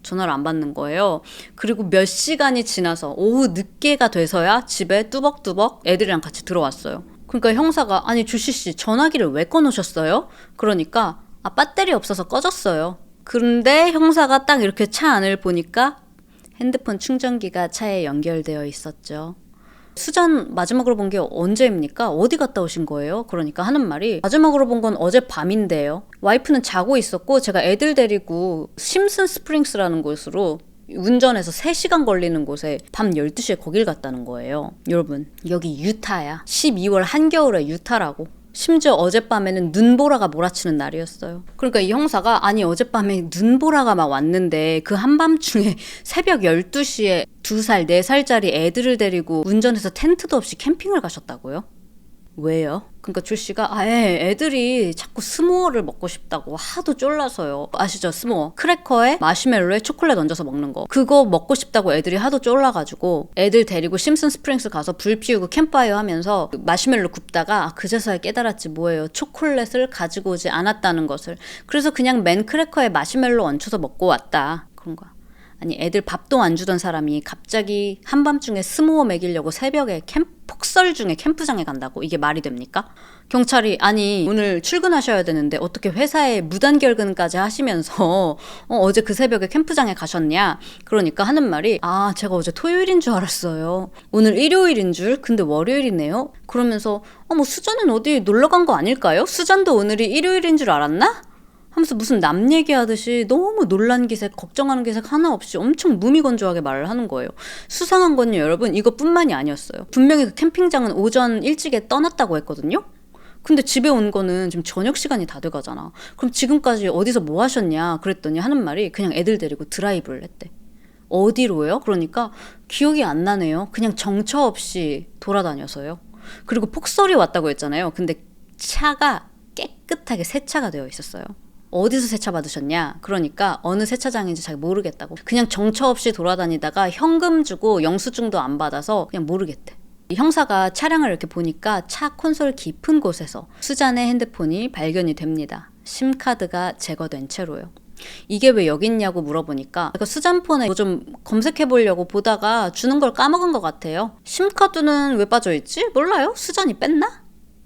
전화를 안 받는 거예요. 그리고 몇 시간이 지나서 오후 늦게가 돼서야 집에 뚜벅뚜벅 애들이랑 같이 들어왔어요. 그러니까 형사가 아니 주씨씨 전화기를 왜 꺼놓으셨어요? 그러니까 배터리 없어서 꺼졌어요. 그런데 형사가 딱 이렇게 차 안을 보니까 핸드폰 충전기가 차에 연결되어 있었죠. 수잔 마지막으로 본 게 언제입니까? 어디 갔다 오신 거예요? 그러니까 하는 말이 마지막으로 본 건 어젯밤인데요. 와이프는 자고 있었고 제가 애들 데리고 심슨 스프링스라는 곳으로 운전해서 3시간 걸리는 곳에 밤 12시에 거길 갔다는 거예요. 여러분 여기 유타야. 12월 한겨울에 유타라고. 심지어 어젯밤에는 눈보라가 몰아치는 날이었어요. 그러니까 이 형사가 아니 어젯밤에 눈보라가 막 왔는데 그 한밤중에 새벽 12시에 2살, 4살짜리 애들을 데리고 운전해서 텐트도 없이 캠핑을 가셨다고요? 왜요? 그러니까 조씨가 애들이 자꾸 스모어를 먹고 싶다고 하도 쫄라서요. 아시죠? 스모어. 크래커에 마시멜로에 초콜릿 얹어서 먹는 거. 그거 먹고 싶다고 애들이 하도 쫄라가지고 애들 데리고 심슨 스프링스 가서 불 피우고 캠파이어 하면서 마시멜로 굽다가 그제서야 깨달았지 뭐예요. 초콜릿을 가지고 오지 않았다는 것을. 그래서 그냥 맨 크래커에 마시멜로 얹혀서 먹고 왔다. 그런 거야. 아니 애들 밥도 안 주던 사람이 갑자기 한밤중에 스모어 먹이려고 새벽에 폭설 중에 캠프장에 간다고? 이게 말이 됩니까? 경찰이 아니 오늘 출근하셔야 되는데 어떻게 회사에 무단결근까지 하시면서 어제 그 새벽에 캠프장에 가셨냐? 그러니까 하는 말이 제가 어제 토요일인 줄 알았어요. 오늘 일요일인 줄? 근데 월요일이네요? 그러면서 뭐 수잔은 어디 놀러 간 거 아닐까요? 수잔도 오늘이 일요일인 줄 알았나? 하면서 무슨 남 얘기하듯이 너무 놀란 기색, 걱정하는 기색 하나 없이 엄청 무미건조하게 말을 하는 거예요. 수상한 건요, 여러분, 이것뿐만이 아니었어요. 분명히 그 캠핑장은 오전 일찍에 떠났다고 했거든요? 근데 집에 온 거는 지금 저녁 시간이 다 돼가잖아. 그럼 지금까지 어디서 뭐 하셨냐? 그랬더니 하는 말이 그냥 애들 데리고 드라이브를 했대. 어디로요? 그러니까 기억이 안 나네요. 그냥 정처 없이 돌아다녀서요. 그리고 폭설이 왔다고 했잖아요. 근데 차가 깨끗하게 세차가 되어 있었어요. 어디서 세차 받으셨냐? 그러니까 어느 세차장인지 잘 모르겠다고. 그냥 정처 없이 돌아다니다가 현금 주고 영수증도 안 받아서 그냥 모르겠대. 형사가 차량을 이렇게 보니까 차 콘솔 깊은 곳에서 수잔의 핸드폰이 발견이 됩니다. 심카드가 제거된 채로요. 이게 왜 여기 있냐고 물어보니까 수잔 폰에 뭐 좀 검색해보려고 보다가 주는 걸 까먹은 것 같아요. 심카드는 왜 빠져있지? 몰라요. 수잔이 뺐나?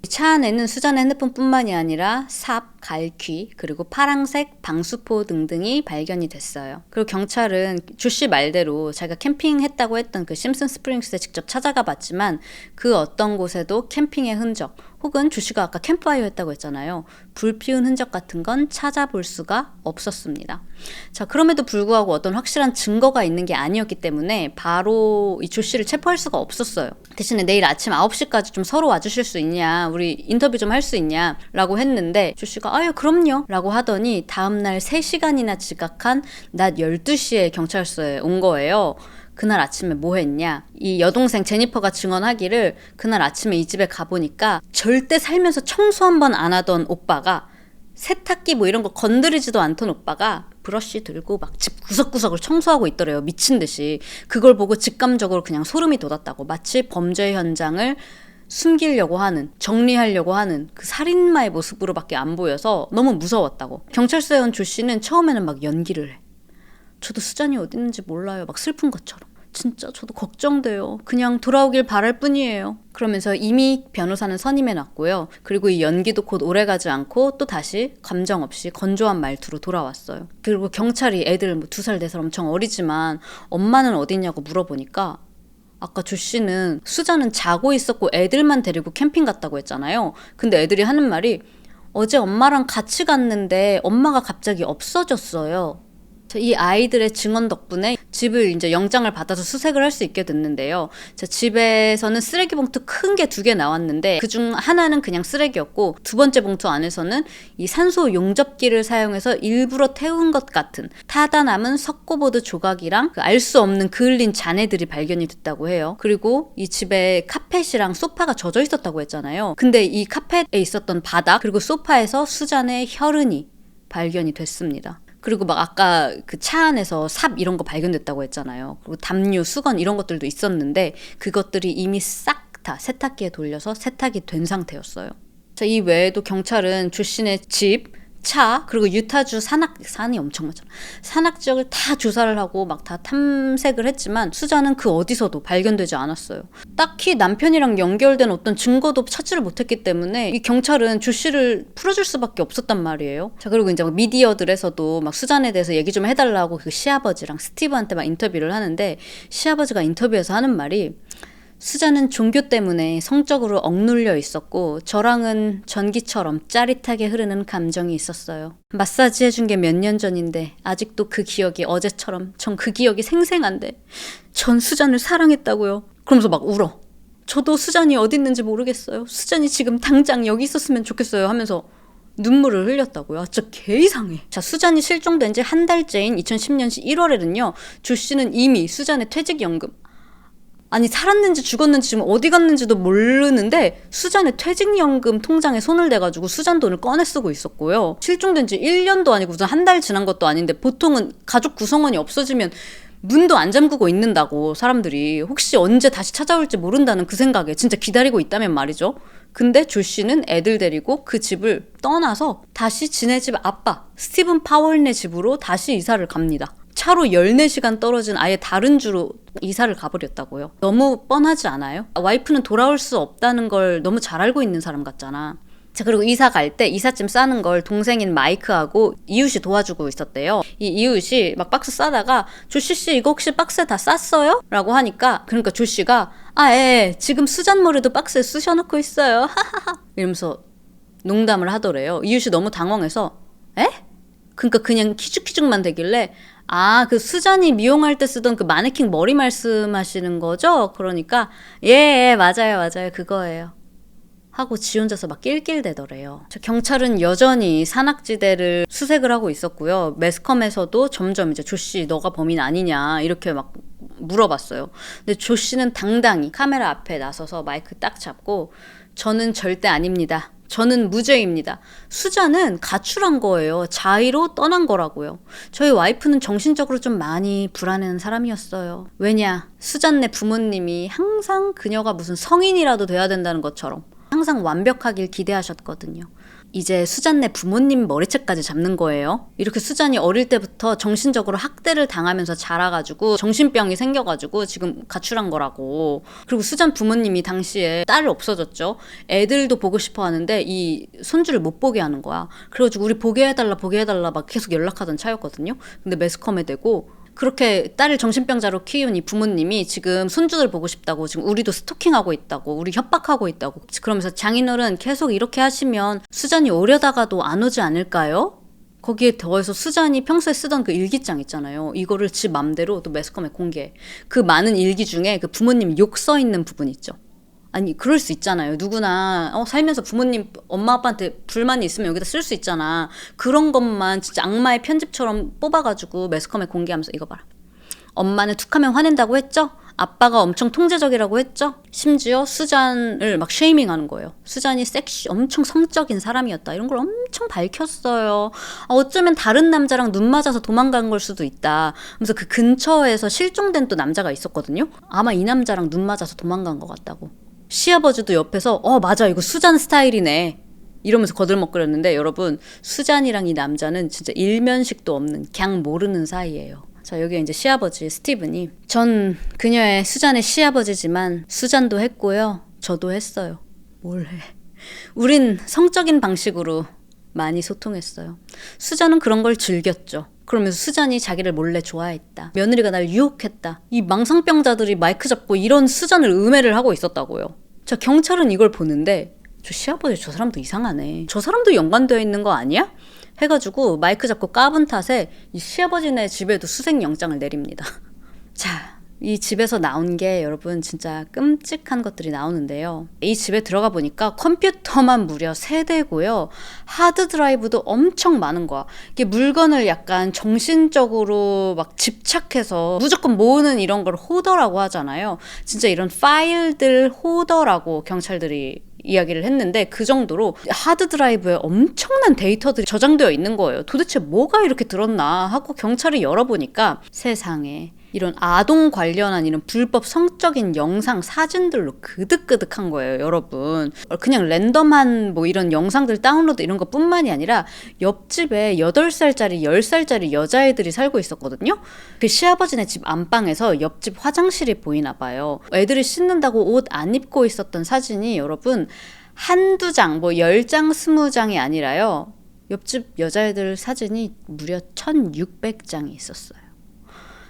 차 안에는 수잔의 핸드폰뿐만이 아니라 삽, 갈퀴, 그리고 파랑색 방수포 등등이 발견이 됐어요. 그리고 경찰은 조씨 말대로 자기가 캠핑했다고 했던 그 심슨 스프링스에 직접 찾아가 봤지만 그 어떤 곳에도 캠핑의 흔적 혹은 조씨가 아까 캠프파이어 했다고 했잖아요. 불 피운 흔적 같은 건 찾아볼 수가 없었습니다. 자, 그럼에도 불구하고 어떤 확실한 증거가 있는 게 아니었기 때문에 바로 이 조씨를 체포할 수가 없었어요. 대신에 내일 아침 9시까지 좀 서로 와주실 수 있냐, 우리 인터뷰 좀 할 수 있냐 라고 했는데 조씨가 아유 그럼요 라고 하더니 다음날 3시간이나 지각한 낮 12시에 경찰서에 온 거예요. 그날 아침에 뭐 했냐? 이 여동생 제니퍼가 증언하기를 그날 아침에 이 집에 가보니까 절대 살면서 청소 한 번 안 하던 오빠가 세탁기 뭐 이런 거 건드리지도 않던 오빠가 브러쉬 들고 막 집 구석구석을 청소하고 있더래요. 미친 듯이. 그걸 보고 직감적으로 그냥 소름이 돋았다고. 마치 범죄 현장을 숨기려고 하는, 정리하려고 하는 그 살인마의 모습으로밖에 안 보여서 너무 무서웠다고. 경찰서에 온 조 씨는 처음에는 막 연기를 해. 저도 수잔이 어디 있는지 몰라요. 막 슬픈 것처럼. 진짜 저도 걱정돼요. 그냥 돌아오길 바랄 뿐이에요. 그러면서 이미 변호사는 선임해 놨고요. 그리고 이 연기도 곧 오래가지 않고 또 다시 감정 없이 건조한 말투로 돌아왔어요. 그리고 경찰이 애들 뭐 2살, 4살 엄청 어리지만 엄마는 어디 있냐고 물어보니까 아까 조 씨는 수잔은 자고 있었고 애들만 데리고 캠핑 갔다고 했잖아요. 근데 애들이 하는 말이 어제 엄마랑 같이 갔는데 엄마가 갑자기 없어졌어요. 이 아이들의 증언 덕분에 집을 이제 영장을 받아서 수색을 할 수 있게 됐는데요. 집에서는 쓰레기 봉투 큰 게 2개 나왔는데 그중 하나는 그냥 쓰레기였고 두 번째 봉투 안에서는 이 산소 용접기를 사용해서 일부러 태운 것 같은 타다 남은 석고보드 조각이랑 알 수 없는 그을린 잔해들이 발견이 됐다고 해요. 그리고 이 집에 카펫이랑 소파가 젖어 있었다고 했잖아요. 근데 이 카펫에 있었던 바닥 그리고 소파에서 수잔의 혈흔이 발견이 됐습니다. 그리고 막 아까 그 차 안에서 삽 이런 거 발견됐다고 했잖아요. 그리고 담요, 수건 이런 것들도 있었는데 그것들이 이미 싹 다 세탁기에 돌려서 세탁이 된 상태였어요. 자, 이 외에도 경찰은 조 씨네 집, 차, 그리고 유타주 산이 엄청 많잖아. 산악 지역을 다 조사를 하고 막 다 탐색을 했지만 수잔은 그 어디서도 발견되지 않았어요. 딱히 남편이랑 연결된 어떤 증거도 찾지를 못했기 때문에 이 경찰은 조 씨를 풀어줄 수밖에 없었단 말이에요. 자, 그리고 이제 막 미디어들에서도 막 수잔에 대해서 얘기 좀 해달라고 그 시아버지랑 스티브한테 막 인터뷰를 하는데 시아버지가 인터뷰에서 하는 말이 수잔은 종교 때문에 성적으로 억눌려 있었고 저랑은 전기처럼 짜릿하게 흐르는 감정이 있었어요. 마사지 해준 게 몇 년 전인데 아직도 그 기억이 어제처럼 전 그 기억이 생생한데 전 수잔을 사랑했다고요. 그러면서 막 울어. 저도 수잔이 어디 있는지 모르겠어요. 수잔이 지금 당장 여기 있었으면 좋겠어요 하면서 눈물을 흘렸다고요. 진짜 개 이상해. 자, 수잔이 실종된 지 한 달째인 2010년 1월에는요. 조 씨는 이미 수잔의 퇴직연금 아니 살았는지 죽었는지 지금 어디 갔는지도 모르는데 수잔의 퇴직연금 통장에 손을 대가지고 수잔 돈을 꺼내 쓰고 있었고요. 실종된 지 1년도 아니고 무슨 한 달 지난 것도 아닌데 보통은 가족 구성원이 없어지면 문도 안 잠그고 있는다고 사람들이 혹시 언제 다시 찾아올지 모른다는 그 생각에 진짜 기다리고 있다면 말이죠. 근데 조 씨는 애들 데리고 그 집을 떠나서 다시 지네 집 아빠 스티븐 파월네 집으로 다시 이사를 갑니다. 차로 14시간 떨어진 아예 다른 주로 이사를 가버렸다고요. 너무 뻔하지 않아요? 와이프는 돌아올 수 없다는 걸 너무 잘 알고 있는 사람 같잖아. 자, 그리고 이사 갈 때 이삿짐 싸는 걸 동생인 마이크하고 이웃이 도와주고 있었대요. 이 이웃이 막 박스 싸다가 조씨 이거 혹시 박스에 다 쌌어요? 라고 하니까 그러니까 조씨가 예, 지금 수잔 머리도 박스에 쑤셔놓고 있어요. 이러면서 농담을 하더래요. 이웃이 너무 당황해서 에? 그러니까 그냥 키죽키죽만 되길래 그 수잔이 미용할 때 쓰던 그 마네킹 머리 말씀하시는 거죠? 그러니까 예, 맞아요 그거예요 하고 지 혼자서 막 낄낄대더래요. 경찰은 여전히 산악지대를 수색을 하고 있었고요. 매스컴에서도 점점 이제 조씨 너가 범인 아니냐 이렇게 막 물어봤어요. 근데 조씨는 당당히 카메라 앞에 나서서 마이크 딱 잡고 저는 절대 아닙니다. 저는 무죄입니다. 수잔은 가출한 거예요. 자의로 떠난 거라고요. 저희 와이프는 정신적으로 좀 많이 불안한 사람이었어요. 왜냐? 수잔네 부모님이 항상 그녀가 무슨 성인이라도 돼야 된다는 것처럼 항상 완벽하길 기대하셨거든요. 이제 수잔네 부모님 머리채까지 잡는 거예요. 이렇게 수잔이 어릴 때부터 정신적으로 학대를 당하면서 자라가지고 정신병이 생겨가지고 지금 가출한 거라고. 그리고 수잔 부모님이 당시에 딸을 없어졌죠. 애들도 보고 싶어 하는데 이 손주를 못 보게 하는 거야. 그래가지고 우리 보게 해달라 막 계속 연락하던 차였거든요. 근데 매스컴에 대고 그렇게 딸을 정신병자로 키운 이 부모님이 지금 손주들 보고 싶다고 지금 우리도 스토킹하고 있다고 우리 협박하고 있다고 그러면서 장인어른 계속 이렇게 하시면 수잔이 오려다가도 안 오지 않을까요? 거기에 더해서 수잔이 평소에 쓰던 그 일기장 있잖아요. 이거를 지 맘대로 또 매스컴에 공개해. 그 많은 일기 중에 그 부모님 욕 써 있는 부분 있죠. 아니 그럴 수 있잖아요. 누구나 살면서 부모님 엄마 아빠한테 불만이 있으면 여기다 쓸 수 있잖아. 그런 것만 진짜 악마의 편집처럼 뽑아가지고 매스컴에 공개하면서 이거 봐라. 엄마는 툭하면 화낸다고 했죠? 아빠가 엄청 통제적이라고 했죠? 심지어 수잔을 막 쉐이밍하는 거예요. 수잔이 엄청 성적인 사람이었다. 이런 걸 엄청 밝혔어요. 어쩌면 다른 남자랑 눈 맞아서 도망간 걸 수도 있다. 그래서 그 근처에서 실종된 또 남자가 있었거든요. 아마 이 남자랑 눈 맞아서 도망간 것 같다고. 시아버지도 옆에서 맞아 이거 수잔 스타일이네 이러면서 거들먹거렸는데 여러분 수잔이랑 이 남자는 진짜 일면식도 없는 그냥 모르는 사이예요. 자, 여기 이제 시아버지 스티븐이 전 그녀의 수잔의 시아버지지만 수잔도 했고요. 저도 했어요. 뭘 해. 우린 성적인 방식으로 많이 소통했어요. 수잔은 그런 걸 즐겼죠. 그러면서 수잔이 자기를 몰래 좋아했다. 며느리가 날 유혹했다. 이 망상병자들이 마이크 잡고 이런 수잔을 음해를 하고 있었다고요. 자, 경찰은 이걸 보는데 저 시아버지 저 사람도 이상하네. 저 사람도 연관되어 있는 거 아니야? 해가지고 마이크 잡고 까분 탓에 이 시아버지네 집에도 수색영장을 내립니다. 자, 이 집에서 나온 게 여러분 진짜 끔찍한 것들이 나오는데요. 이 집에 들어가 보니까 컴퓨터만 무려 3대고요. 하드 드라이브도 엄청 많은 거야. 이게 물건을 약간 정신적으로 막 집착해서 무조건 모으는 이런 걸 호더라고 하잖아요. 진짜 이런 파일들 호더라고 경찰들이 이야기를 했는데 그 정도로 하드 드라이브에 엄청난 데이터들이 저장되어 있는 거예요. 도대체 뭐가 이렇게 들었나 하고 경찰이 열어보니까 세상에 이런 아동 관련한 이런 불법 성적인 영상 사진들로 그득그득한 거예요, 여러분. 그냥 랜덤한 뭐 이런 영상들 다운로드 이런 것뿐만이 아니라 옆집에 8살짜리 10살짜리 여자애들이 살고 있었거든요. 그 시아버지네 집 안방에서 옆집 화장실이 보이나 봐요. 애들이 씻는다고 옷 안 입고 있었던 사진이 여러분 한두 장, 뭐 10장, 20장이 아니라요. 옆집 여자애들 사진이 무려 1600장이 있었어요.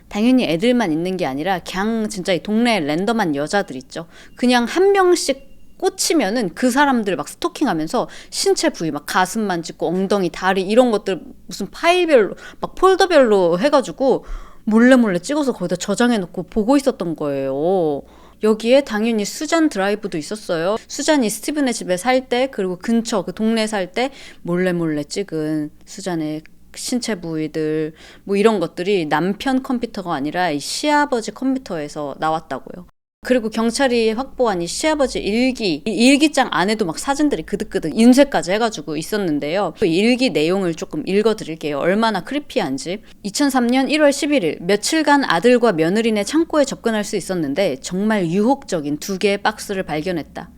당연히 애들만 있는 게 아니라 그냥 진짜 이 동네에 랜덤한 여자들 있죠. 그냥 한 명씩 꽂히면은 그 사람들 막 스토킹하면서 신체 부위 막 가슴만 찍고 엉덩이, 다리 이런 것들 무슨 파일별로 막 폴더별로 해가지고 몰래 찍어서 거기다 저장해놓고 보고 있었던 거예요. 여기에 당연히 수잔 드라이브도 있었어요. 수잔이 스티븐의 집에 살 때 그리고 근처 그 동네에 살 때 몰래 찍은 수잔의 신체 부위들 뭐 이런 것들이 남편 컴퓨터가 아니라 이 시아버지 컴퓨터에서 나왔다고요. 그리고 경찰이 확보한 이 시아버지 일기, 이 일기장 안에도 막 사진들이 그득그득 인쇄까지 해가지고 있었는데요. 그 일기 내용을 조금 읽어드릴게요. 얼마나 크리피한지. 2003년 1월 11일 며칠간 아들과 며느리네 창고에 접근할 수 있었는데 정말 유혹적인 2개의 박스를 발견했다.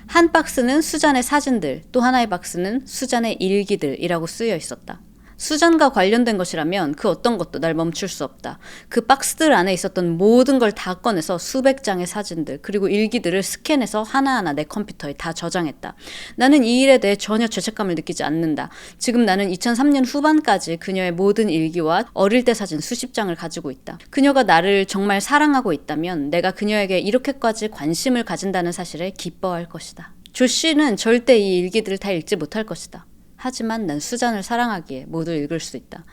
한 박스는 수잔의 사진들, 또 하나의 박스는 수잔의 일기들이라고 쓰여 있었다. 수잔과 관련된 것이라면 그 어떤 것도 날 멈출 수 없다. 그 박스들 안에 있었던 모든 걸 다 꺼내서 수백 장의 사진들 그리고 일기들을 스캔해서 하나하나 내 컴퓨터에 다 저장했다. 나는 이 일에 대해 전혀 죄책감을 느끼지 않는다. 지금 나는 2003년 후반까지 그녀의 모든 일기와 어릴 때 사진 수십 장을 가지고 있다. 그녀가 나를 정말 사랑하고 있다면 내가 그녀에게 이렇게까지 관심을 가진다는 사실에 기뻐할 것이다. 조 씨는 절대 이 일기들을 다 읽지 못할 것이다. 하지만 난 수잔을 사랑하기에 모두 읽을 수 있다.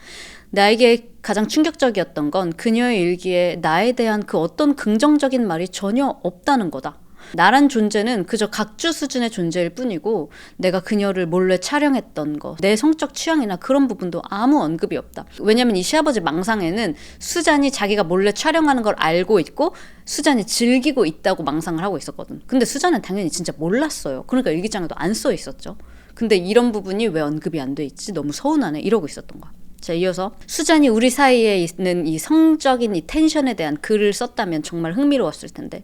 나에게 가장 충격적이었던 건 그녀의 일기에 나에 대한 그 어떤 긍정적인 말이 전혀 없다는 거다. 나란 존재는 그저 각주 수준의 존재일 뿐이고 내가 그녀를 몰래 촬영했던 거, 내 성적 취향이나 그런 부분도 아무 언급이 없다. 왜냐면 이 시아버지 망상에는 수잔이 자기가 몰래 촬영하는 걸 알고 있고 수잔이 즐기고 있다고 망상을 하고 있었거든. 근데 수잔은 당연히 진짜 몰랐어요. 그러니까 일기장에도 안 써 있었죠. 근데 이런 부분이 왜 언급이 안 돼 있지? 너무 서운하네. 이러고 있었던 거야. 자, 이어서 수잔이 우리 사이에 있는 이 성적인 이 텐션에 대한 글을 썼다면 정말 흥미로웠을 텐데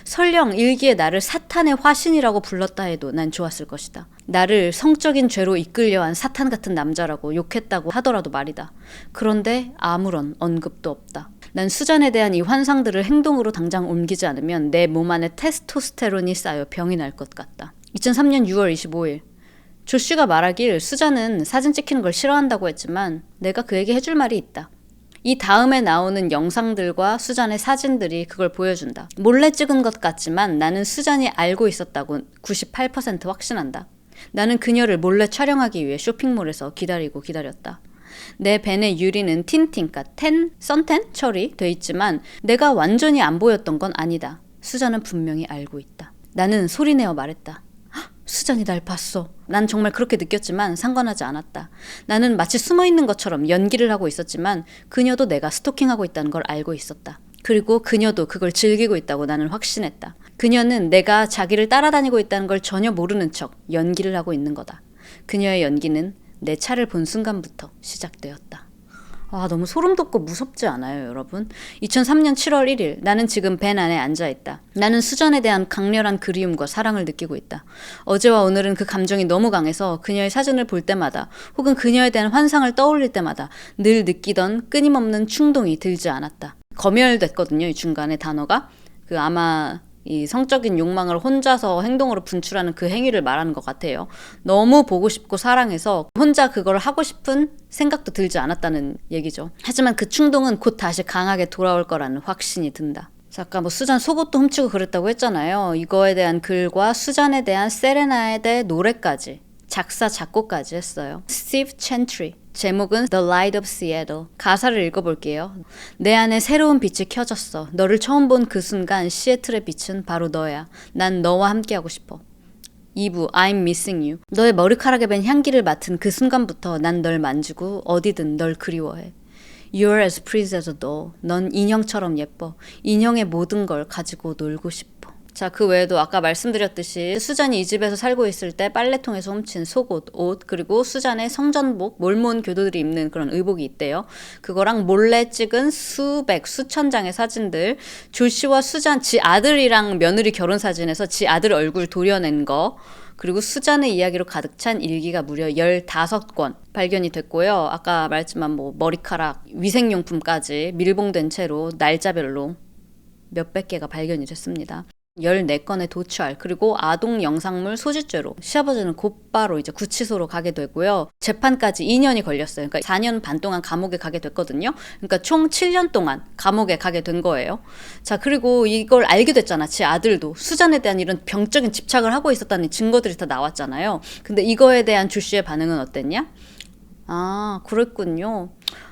설령 일기에 나를 사탄의 화신이라고 불렀다 해도 난 좋았을 것이다. 나를 성적인 죄로 이끌려 한 사탄 같은 남자라고 욕했다고 하더라도 말이다. 그런데 아무런 언급도 없다. 난 수잔에 대한 이 환상들을 행동으로 당장 옮기지 않으면 내 몸 안에 테스토스테론이 쌓여 병이 날 것 같다. 2003년 6월 25일 조 씨가 말하길 수잔은 사진 찍히는 걸 싫어한다고 했지만 내가 그에게 해줄 말이 있다. 이 다음에 나오는 영상들과 수잔의 사진들이 그걸 보여준다. 몰래 찍은 것 같지만 나는 수잔이 알고 있었다고 98% 확신한다. 나는 그녀를 몰래 촬영하기 위해 쇼핑몰에서 기다렸다. 내 벤의 유리는 틴팅, 선텐 처리돼 있지만 내가 완전히 안 보였던 건 아니다. 수잔은 분명히 알고 있다. 나는 소리내어 말했다. 수잔이 날 봤어. 난 정말 그렇게 느꼈지만 상관하지 않았다. 나는 마치 숨어있는 것처럼 연기를 하고 있었지만 그녀도 내가 스토킹하고 있다는 걸 알고 있었다. 그리고 그녀도 그걸 즐기고 있다고 나는 확신했다. 그녀는 내가 자기를 따라다니고 있다는 걸 전혀 모르는 척 연기를 하고 있는 거다. 그녀의 연기는 내 차를 본 순간부터 시작되었다. 아, 너무 소름 돋고 무섭지 않아요, 여러분? 2003년 7월 1일, 나는 지금 벤 안에 앉아있다. 나는 수잔에 대한 강렬한 그리움과 사랑을 느끼고 있다. 어제와 오늘은 그 감정이 너무 강해서 그녀의 사진을 볼 때마다 혹은 그녀에 대한 환상을 떠올릴 때마다 늘 느끼던 끊임없는 충동이 들지 않았다. 검열됐거든요, 이 중간에 단어가. 아마 이 성적인 욕망을 혼자서 행동으로 분출하는 그 행위를 말하는 것 같아요. 너무 보고 싶고 사랑해서 혼자 그걸 하고 싶은 생각도 들지 않았다는 얘기죠. 하지만 그 충동은 곧 다시 강하게 돌아올 거라는 확신이 든다. 아까 뭐 수잔 속옷도 훔치고 그랬다고 했잖아요. 이거에 대한 글과 수잔에 대한 세레나에 대한 노래까지 작사 작곡까지 했어요. 스티브 첸트리. 제목은 The Light of Seattle. 가사를 읽어볼게요. 내 안에 새로운 빛이 켜졌어. 너를 처음 본 그 순간 시애틀의 빛은 바로 너야. 난 너와 함께하고 싶어. 2부 I'm Missing You. 너의 머리카락에 밴 향기를 맡은 그 순간부터 난 널 만지고 어디든 널 그리워해. You're as pretty as a doll. 넌 인형처럼 예뻐. 인형의 모든 걸 가지고 놀고 싶어. 자, 그 외에도 아까 말씀드렸듯이 수잔이 이 집에서 살고 있을 때 빨래통에서 훔친 속옷, 옷, 그리고 수잔의 성전복, 몰몬 교도들이 입는 그런 의복이 있대요. 그거랑 몰래 찍은 수천 장의 사진들, 조시와 수잔, 지 아들이랑 며느리 결혼 사진에서 지 아들 얼굴 도려낸 거, 그리고 수잔의 이야기로 가득 찬 일기가 무려 15권 발견이 됐고요. 아까 말했지만 뭐 머리카락, 위생용품까지 밀봉된 채로 날짜별로 몇백 개가 발견이 됐습니다. 14건의 도취할, 그리고 아동 영상물 소지죄로 시아버지는 곧바로 이제 구치소로 가게 되고요. 재판까지 2년이 걸렸어요. 그러니까 4년 반 동안 감옥에 가게 됐거든요. 그러니까 총 7년 동안 감옥에 가게 된 거예요. 자, 그리고 이걸 알게 됐잖아. 제 아들도 수잔에 대한 이런 병적인 집착을 하고 있었다는 증거들이 다 나왔잖아요. 근데 이거에 대한 조씨의 반응은 어땠냐? 아, 그랬군요.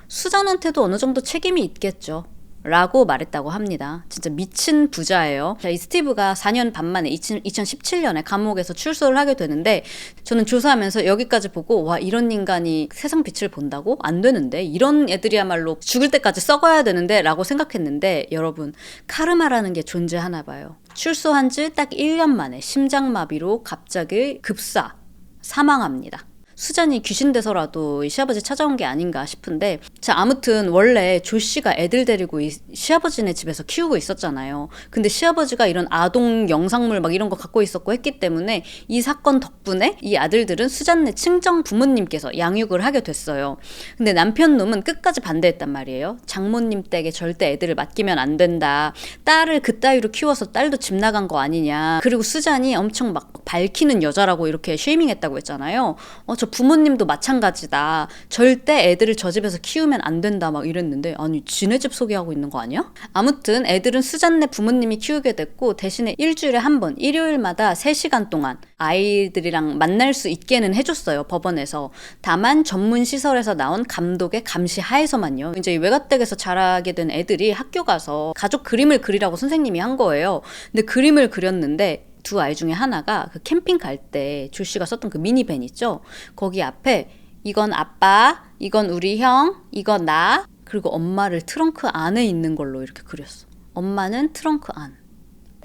수잔한테도 어느 정도 책임이 있겠죠. 라고 말했다고 합니다. 진짜 미친 부자예요. 자, 이 스티브가 4년 반 만에 2017년에 감옥에서 출소를 하게 되는데 저는 조사하면서 여기까지 보고 와, 이런 인간이 세상 빛을 본다고? 안 되는데? 이런 애들이야말로 죽을 때까지 썩어야 되는데? 라고 생각했는데 여러분, 카르마라는 게 존재하나 봐요. 출소한 지 딱 1년 만에 심장마비로 갑자기 급사 사망합니다. 수잔이 귀신 돼서라도 시아버지 찾아온 게 아닌가 싶은데, 자, 아무튼 원래 조씨가 애들 데리고 이 시아버지네 집에서 키우고 있었잖아요. 근데 시아버지가 이런 아동 영상물 막 이런 거 갖고 있었고 했기 때문에 이 사건 덕분에 이 아들들은 수잔네 친정 부모님께서 양육을 하게 됐어요. 근데 남편 놈은 끝까지 반대했단 말이에요. 장모님 댁에 절대 애들을 맡기면 안 된다. 딸을 그따위로 키워서 딸도 집 나간 거 아니냐. 그리고 수잔이 엄청 막 밝히는 여자라고 이렇게 쉐이밍했다고 했잖아요. 저 부모님도 마찬가지다. 절대 애들을 저 집에서 키우면 안 된다 막 이랬는데, 아니 지네 집 소개하고 있는 거 아니야? 아무튼 애들은 수잔네 부모님이 키우게 됐고, 대신에 일주일에 한 번 일요일마다 3시간 동안 아이들이랑 만날 수 있게는 해줬어요, 법원에서. 다만 전문 시설에서 나온 감독의 감시 하에서만요. 이제 외가댁에서 자라게 된 애들이 학교 가서 가족 그림을 그리라고 선생님이 한 거예요. 근데 그림을 그렸는데 두 아이 중에 하나가 그 캠핑 갈 때 조씨가 썼던 그 미니밴 있죠? 거기 앞에 이건 아빠, 이건 우리 형, 이건 나, 그리고 엄마를 트렁크 안에 있는 걸로 이렇게 그렸어. 엄마는 트렁크 안.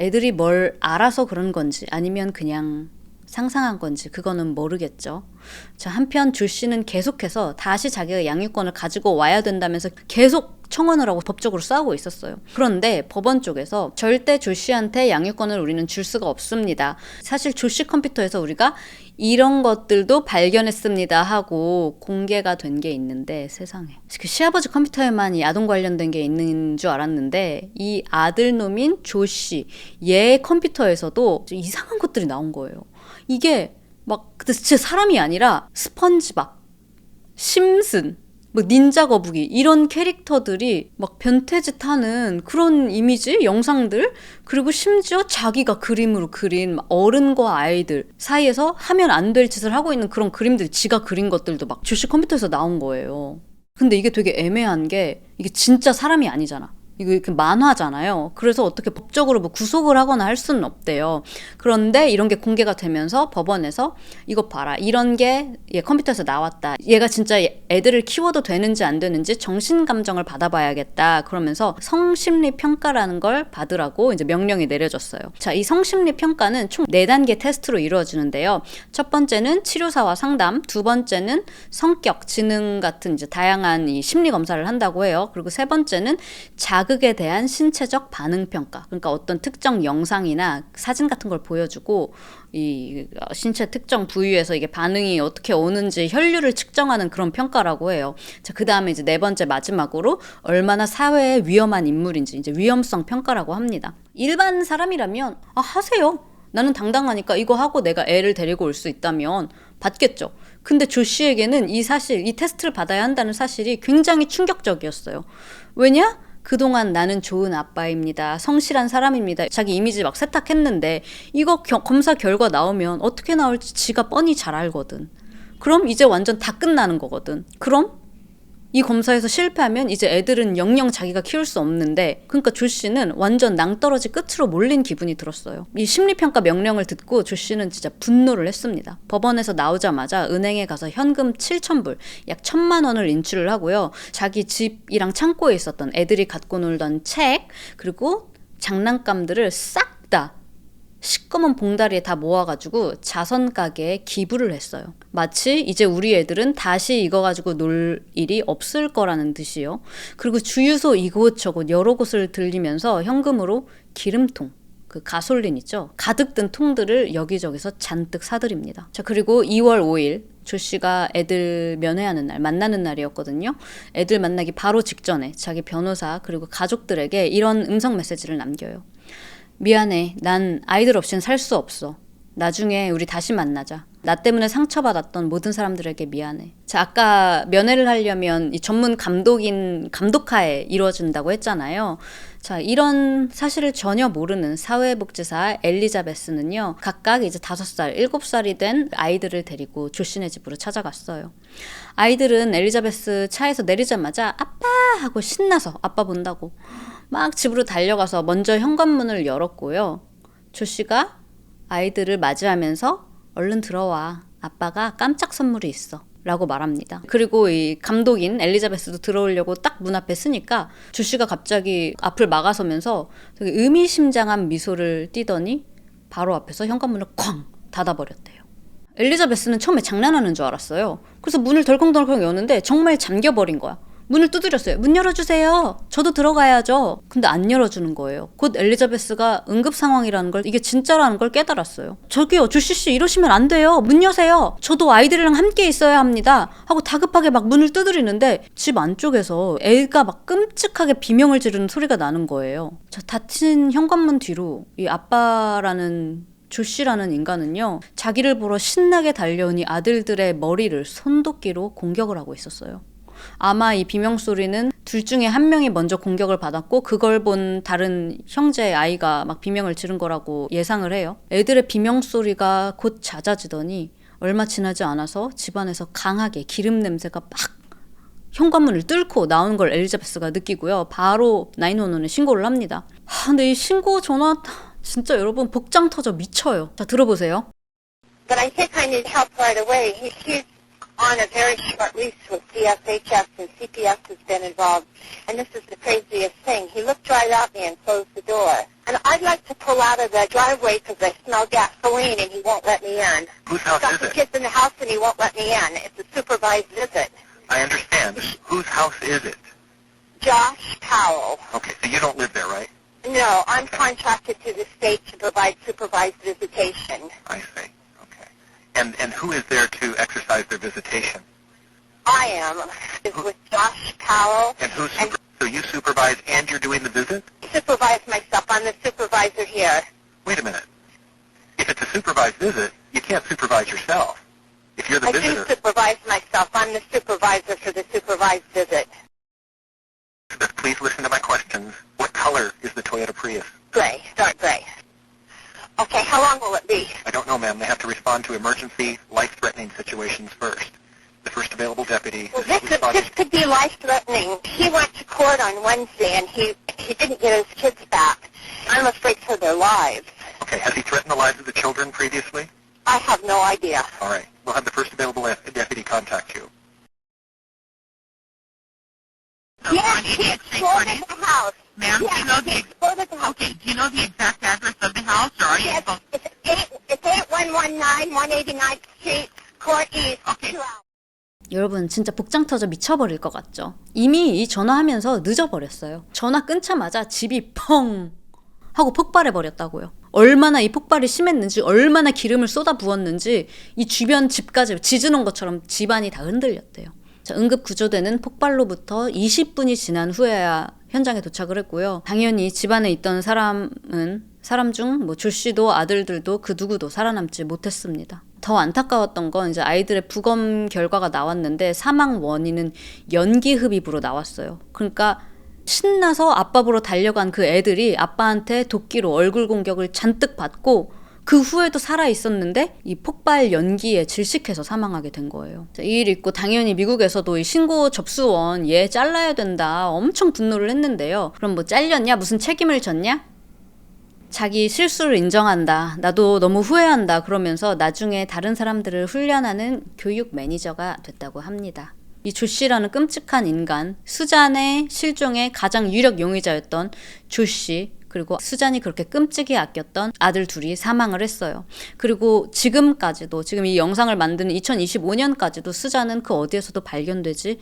애들이 뭘 알아서 그런 건지 아니면 그냥 상상한 건지 그거는 모르겠죠. 자, 한편 조씨는 계속해서 다시 자기가 양육권을 가지고 와야 된다면서 계속 청원을 하고 법적으로 싸우고 있었어요. 그런데 법원 쪽에서 절대 조씨한테 양육권을 우리는 줄 수가 없습니다. 사실 조씨 컴퓨터에서 우리가 이런 것들도 발견했습니다 하고 공개가 된 게 있는데, 세상에. 그 시아버지 컴퓨터에만 이 아동 관련된 게 있는 줄 알았는데 이 아들놈인 조씨 얘 컴퓨터에서도 이상한 것들이 나온 거예요. 이게 막 진짜 사람이 아니라 스펀지밥, 심슨, 뭐 닌자 거북이 이런 캐릭터들이 막 변태짓 하는 그런 이미지, 영상들, 그리고 심지어 자기가 그림으로 그린 어른과 아이들 사이에서 하면 안 될 짓을 하고 있는 그런 그림들, 지가 그린 것들도 막 조씨 컴퓨터에서 나온 거예요. 근데 이게 되게 애매한 게 이게 진짜 사람이 아니잖아. 이거 이렇게 만화잖아요. 그래서 어떻게 법적으로 뭐 구속을 하거나 할 수는 없대요. 그런데 이런 게 공개가 되면서 법원에서 이거 봐라, 이런 게 얘 컴퓨터에서 나왔다. 얘가 진짜 애들을 키워도 되는지 안 되는지 정신감정을 받아봐야겠다. 그러면서 성심리 평가라는 걸 받으라고 이제 명령이 내려졌어요. 자, 이 성심리 평가는 총 4단계 테스트로 이루어지는데요. 첫 번째는 치료사와 상담, 두 번째는 성격, 지능 같은 이제 다양한 이 심리 검사를 한다고 해요. 그리고 세 번째는 자기 자극에 대한 신체적 반응 평가. 그러니까 어떤 특정 영상이나 사진 같은 걸 보여주고 이 신체 특정 부위에서 이게 반응이 어떻게 오는지 혈류를 측정하는 그런 평가라고 해요. 자, 그다음에 이제 네 번째 마지막으로 얼마나 사회에 위험한 인물인지 이제 위험성 평가라고 합니다. 일반 사람이라면 하세요. 나는 당당하니까 이거 하고 내가 애를 데리고 올 수 있다면 받겠죠. 근데 조씨에게는 이 사실, 이 테스트를 받아야 한다는 사실이 굉장히 충격적이었어요. 왜냐? 그동안 나는 좋은 아빠입니다. 성실한 사람입니다. 자기 이미지 막 세탁했는데 이거 검사 결과 나오면 어떻게 나올지 지가 뻔히 잘 알거든. 그럼 이제 완전 다 끝나는 거거든. 그럼 이 검사에서 실패하면 이제 애들은 영영 자기가 키울 수 없는데, 그러니까 조 씨는 완전 낭떠러지 끝으로 몰린 기분이 들었어요. 이 심리평가 명령을 듣고 조 씨는 진짜 분노를 했습니다. 법원에서 나오자마자 은행에 가서 현금 7,000불, 약 1,000만 원을 인출을 하고요. 자기 집이랑 창고에 있었던 애들이 갖고 놀던 책, 그리고 장난감들을 싹 다 시꺼먼 봉다리에 다 모아가지고 자선 가게에 기부를 했어요. 마치 이제 우리 애들은 다시 이거 가지고 놀 일이 없을 거라는 듯이요. 그리고 주유소 이곳저곳 여러 곳을 들리면서 현금으로 기름통, 그 가솔린 있죠? 가득 든 통들을 여기저기서 잔뜩 사들입니다. 자, 그리고 2월 5일 조 씨가 애들 면회하는 날, 만나는 날이었거든요. 애들 만나기 바로 직전에 자기 변호사 그리고 가족들에게 이런 음성 메시지를 남겨요. 미안해. 난 아이들 없이는 살 수 없어. 나중에 우리 다시 만나자. 나 때문에 상처받았던 모든 사람들에게 미안해. 자, 아까 면회를 하려면 이 전문 감독인 감독하에 이루어진다고 했잖아요. 자, 이런 사실을 전혀 모르는 사회복지사 엘리자베스는요, 각각 이제 5살, 7살이 된 아이들을 데리고 조 씨네 집으로 찾아갔어요. 아이들은 엘리자베스 차에서 내리자마자 아빠 하고 신나서 아빠 본다고 막 집으로 달려가서 먼저 현관문을 열었고요. 조 씨가 아이들을 맞이하면서 얼른 들어와. 아빠가 깜짝 선물이 있어. 라고 말합니다. 그리고 이 감독인 엘리자베스도 들어오려고 딱 문 앞에 서니까 조 씨가 갑자기 앞을 막아서면서 되게 의미심장한 미소를 띠더니 바로 앞에서 현관문을 쾅 닫아버렸대요. 엘리자베스는 처음에 장난하는 줄 알았어요. 그래서 문을 덜컹덜컹 여는데 정말 잠겨버린 거야. 문을 두드렸어요. 문 열어주세요. 저도 들어가야죠. 근데 안 열어주는 거예요. 곧 엘리자베스가 응급 상황이라는 걸, 이게 진짜라는 걸 깨달았어요. 저기요, 조씨씨 이러시면 안 돼요. 문 여세요. 저도 아이들이랑 함께 있어야 합니다. 하고 다급하게 막 문을 두드리는데 집 안쪽에서 애가 막 끔찍하게 비명을 지르는 소리가 나는 거예요. 자, 닫힌 현관문 뒤로 이 아빠라는 조씨라는 인간은요, 자기를 보러 신나게 달려온 이 아들들의 머리를 손도끼로 공격을 하고 있었어요. 아마 이 비명소리는 둘 중에 한 명이 먼저 공격을 받았고 그걸 본 다른 형제의 아이가 막 비명을 지른 거라고 예상을 해요. 애들의 비명소리가 곧 잦아지더니 얼마 지나지 않아서 집안에서 강하게 기름 냄새가 막 현관문을 뚫고 나오는 걸 엘리자베스가 느끼고요. 바로 911에 신고를 합니다. 근데 이 신고 전화 진짜 여러분 복장 터져 미쳐요. 자, 들어보세요. But I think I need help right away. He's on a very short lease with CSHS, and CPS has been involved. And this is the craziest thing. He looked right at me and closed the door. And I'd like to pull out of the driveway because I smell gasoline and he won't let me in. Whose house Got is the it? kids in the house and he won't let me in. It's a supervised visit. I understand. Whose house is it? Josh Powell. Okay, so you don't live there, right? No, I'm contracted to the state to provide supervised visitation. I see. Okay. And who is there to exercise their visitation? I am. Is with Josh Powell. And so you supervise and you're doing the visit? Supervise myself. I'm the supervisor here. Wait a minute. If it's a supervised visit, you can't supervise yourself. If you're the I do visitor, supervise myself. I'm the supervisor for the supervised visit. please listen to my questions. What color is the Toyota Prius? Gray. Dark gray. Okay, how long will it be? I don't know, ma'am. They have to respond to emergency, life-threatening situations first. The first available deputy Well, is responding. this could be life-threatening. He went to court on Wednesday, and he didn't get his kids back. I'm afraid for their lives. Okay, has he threatened the lives of the children previously? I have no idea. All right. We'll have the first available deputy contact you. Yes, he exploded the house. Ma'am, Yes, do you know he exploded the house. Okay, do you know the exact address of the house, or are you Yes, supposed it's 8119 189th Street, Court East, Okay. 2 hours. 여러분 진짜 복장 터져 미쳐버릴 것 같죠? 이미 이 전화하면서 늦어버렸어요. 전화 끊자마자 집이 펑 하고 폭발해버렸다고요. 얼마나 이 폭발이 심했는지, 얼마나 기름을 쏟아 부었는지 이 주변 집까지 지져놓은 것처럼 집안이 다 흔들렸대요. 자, 응급 구조대는 폭발로부터 20분이 지난 후에야 현장에 도착을 했고요. 당연히 집안에 있던 사람 중 뭐 조 씨도 아들들도 그 누구도 살아남지 못했습니다. 더 안타까웠던 건 이제 아이들의 부검 결과가 나왔는데 사망 원인은 연기 흡입으로 나왔어요. 그러니까 신나서 아빠 보러 달려간 그 애들이 아빠한테 도끼로 얼굴 공격을 잔뜩 받고 그 후에도 살아있었는데 이 폭발 연기에 질식해서 사망하게 된 거예요. 이 일 있고 당연히 미국에서도 이 신고 접수원 얘 잘라야 된다 엄청 분노를 했는데요. 그럼 뭐 잘렸냐? 무슨 책임을 졌냐? 자기 실수를 인정한다. 나도 너무 후회한다. 그러면서 나중에 다른 사람들을 훈련하는 교육 매니저가 됐다고 합니다. 이 조 씨라는 끔찍한 인간, 수잔의 실종의 가장 유력 용의자였던 조 씨, 그리고 수잔이 그렇게 끔찍이 아꼈던 아들 둘이 사망을 했어요. 그리고 지금까지도, 지금 이 영상을 만드는 2025년까지도 수잔은 그 어디에서도 발견되지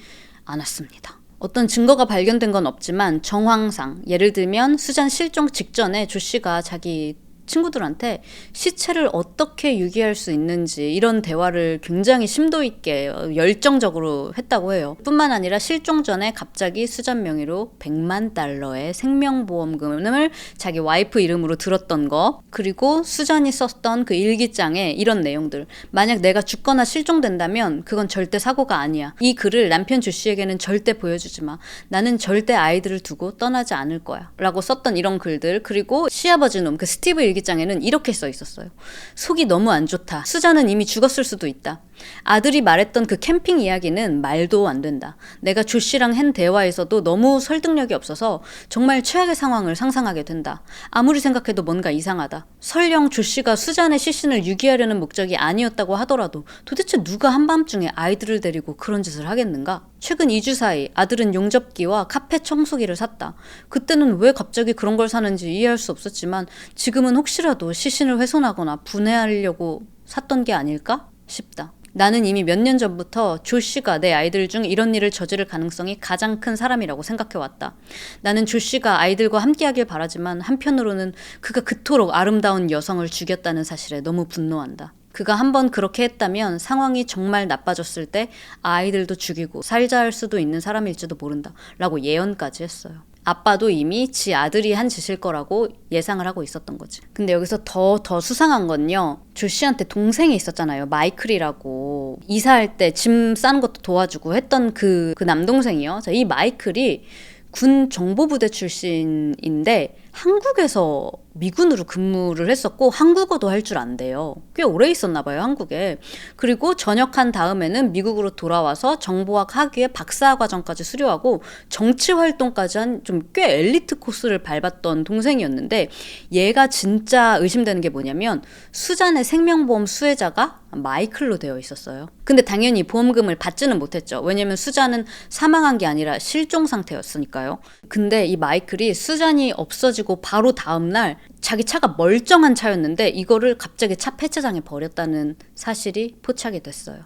않았습니다. 어떤 증거가 발견된 건 없지만 정황상, 예를 들면 수잔 실종 직전에 조 씨가 자기 친구들한테 시체를 어떻게 유기할 수 있는지 이런 대화를 굉장히 심도 있게 열정적으로 했다고 해요. 뿐만 아니라 실종 전에 갑자기 수잔 명의로 $100만 생명보험금을 자기 와이프 이름으로 들었던 거, 그리고 수잔이 썼던 그 일기장에 이런 내용들. 만약 내가 죽거나 실종된다면 그건 절대 사고가 아니야. 이 글을 남편 조 씨에게는 절대 보여주지 마. 나는 절대 아이들을 두고 떠나지 않을 거야. 라고 썼던 이런 글들. 그리고 시아버지 놈, 그 스티브 일기장에는 이렇게 써 있었어요. 속이 너무 안 좋다. 수잔은 이미 죽었을 수도 있다. 아들이 말했던 그 캠핑 이야기는 말도 안 된다. 내가 조 씨랑 한 대화에서도 너무 설득력이 없어서 정말 최악의 상황을 상상하게 된다. 아무리 생각해도 뭔가 이상하다. 설령 조 씨가 수잔의 시신을 유기하려는 목적이 아니었다고 하더라도 도대체 누가 한밤중에 아이들을 데리고 그런 짓을 하겠는가? 최근 2주 사이 아들은 용접기와 카페 청소기를 샀다. 그때는 왜 갑자기 그런 걸 사는지 이해할 수 없었지만 지금은 혹시라도 시신을 훼손하거나 분해하려고 샀던 게 아닐까 싶다. 나는 이미 몇 년 전부터 조 씨가 내 아이들 중 이런 일을 저지를 가능성이 가장 큰 사람이라고 생각해왔다. 나는 조 씨가 아이들과 함께하길 바라지만 한편으로는 그가 그토록 아름다운 여성을 죽였다는 사실에 너무 분노한다. 그가 한번 그렇게 했다면 상황이 정말 나빠졌을 때 아이들도 죽이고 살자 할 수도 있는 사람일지도 모른다. 라고 예언까지 했어요. 아빠도 이미 지 아들이 한 짓일 거라고 예상을 하고 있었던 거지. 근데 여기서 더 수상한 건요. 조 씨한테 동생이 있었잖아요. 마이클이라고. 이사할 때 짐 싸는 것도 도와주고 했던 그 남동생이요. 자, 이 마이클이 군 정보부대 출신인데 한국에서 미군으로 근무를 했었고 한국어도 할 줄 안대요. 꽤 오래 있었나 봐요, 한국에. 그리고 전역한 다음에는 미국으로 돌아와서 정보학 학위의 박사 과정까지 수료하고 정치 활동까지 한 좀 꽤 엘리트 코스를 밟았던 동생이었는데 얘가 진짜 의심되는 게 뭐냐면 수잔의 생명보험 수혜자가 마이클로 되어 있었어요. 근데 당연히 보험금을 받지는 못했죠. 왜냐면 수잔은 사망한 게 아니라 실종 상태였으니까요. 근데 이 마이클이 수잔이 없어지고 바로 다음날 자기 차가 멀쩡한 차였는데 이거를 갑자기 차 폐차장에 버렸다는 사실이 포착이 됐어요.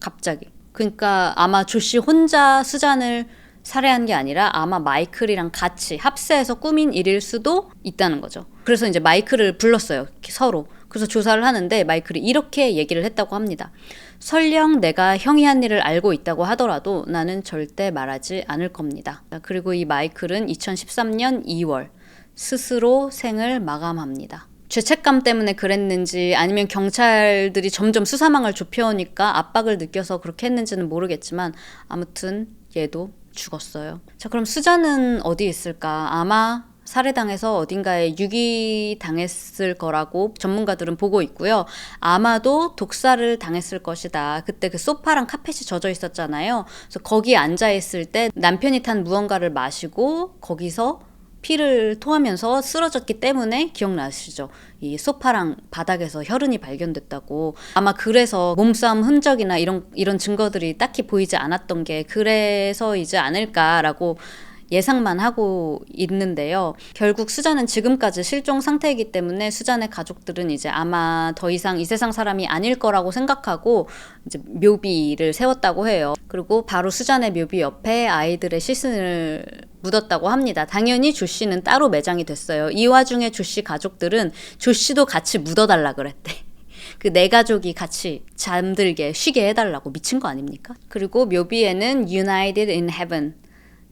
갑자기. 그러니까 아마 조 씨 혼자 수잔을 살해한 게 아니라 아마 마이클이랑 같이 합세해서 꾸민 일일 수도 있다는 거죠. 그래서 이제 마이클을 불렀어요. 서로. 그래서 조사를 하는데 마이클이 이렇게 얘기를 했다고 합니다. 설령 내가 형이 한 일을 알고 있다고 하더라도 나는 절대 말하지 않을 겁니다. 그리고 이 마이클은 2013년 2월 스스로 생을 마감합니다. 죄책감 때문에 그랬는지 아니면 경찰들이 점점 수사망을 좁혀오니까 압박을 느껴서 그렇게 했는지는 모르겠지만 아무튼 얘도 죽었어요. 자, 그럼 수잔은 어디 있을까? 아마 살해당해서 어딘가에 유기당했을 거라고 전문가들은 보고 있고요. 아마도 독살을 당했을 것이다. 그때 그 소파랑 카펫이 젖어 있었잖아요. 그래서 거기에 앉아있을 때 남편이 탄 무언가를 마시고 거기서 피를 토하면서 쓰러졌기 때문에 기억나시죠? 이 소파랑 바닥에서 혈흔이 발견됐다고. 아마 그래서 몸싸움 흔적이나 이런 증거들이 딱히 보이지 않았던 게 그래서이지 않을까라고 예상만 하고 있는데요. 결국 수잔은 지금까지 실종 상태이기 때문에 수잔의 가족들은 이제 아마 더 이상 이 세상 사람이 아닐 거라고 생각하고 이제 묘비를 세웠다고 해요. 그리고 바로 수잔의 묘비 옆에 아이들의 시신을 묻었다고 합니다. 당연히 조 씨는 따로 매장이 됐어요. 이 와중에 조 씨 가족들은 조 씨도 같이 묻어달라 그랬대. 그 네 가족이 같이 잠들게 쉬게 해달라고. 미친 거 아닙니까? 그리고 묘비에는 United in Heaven,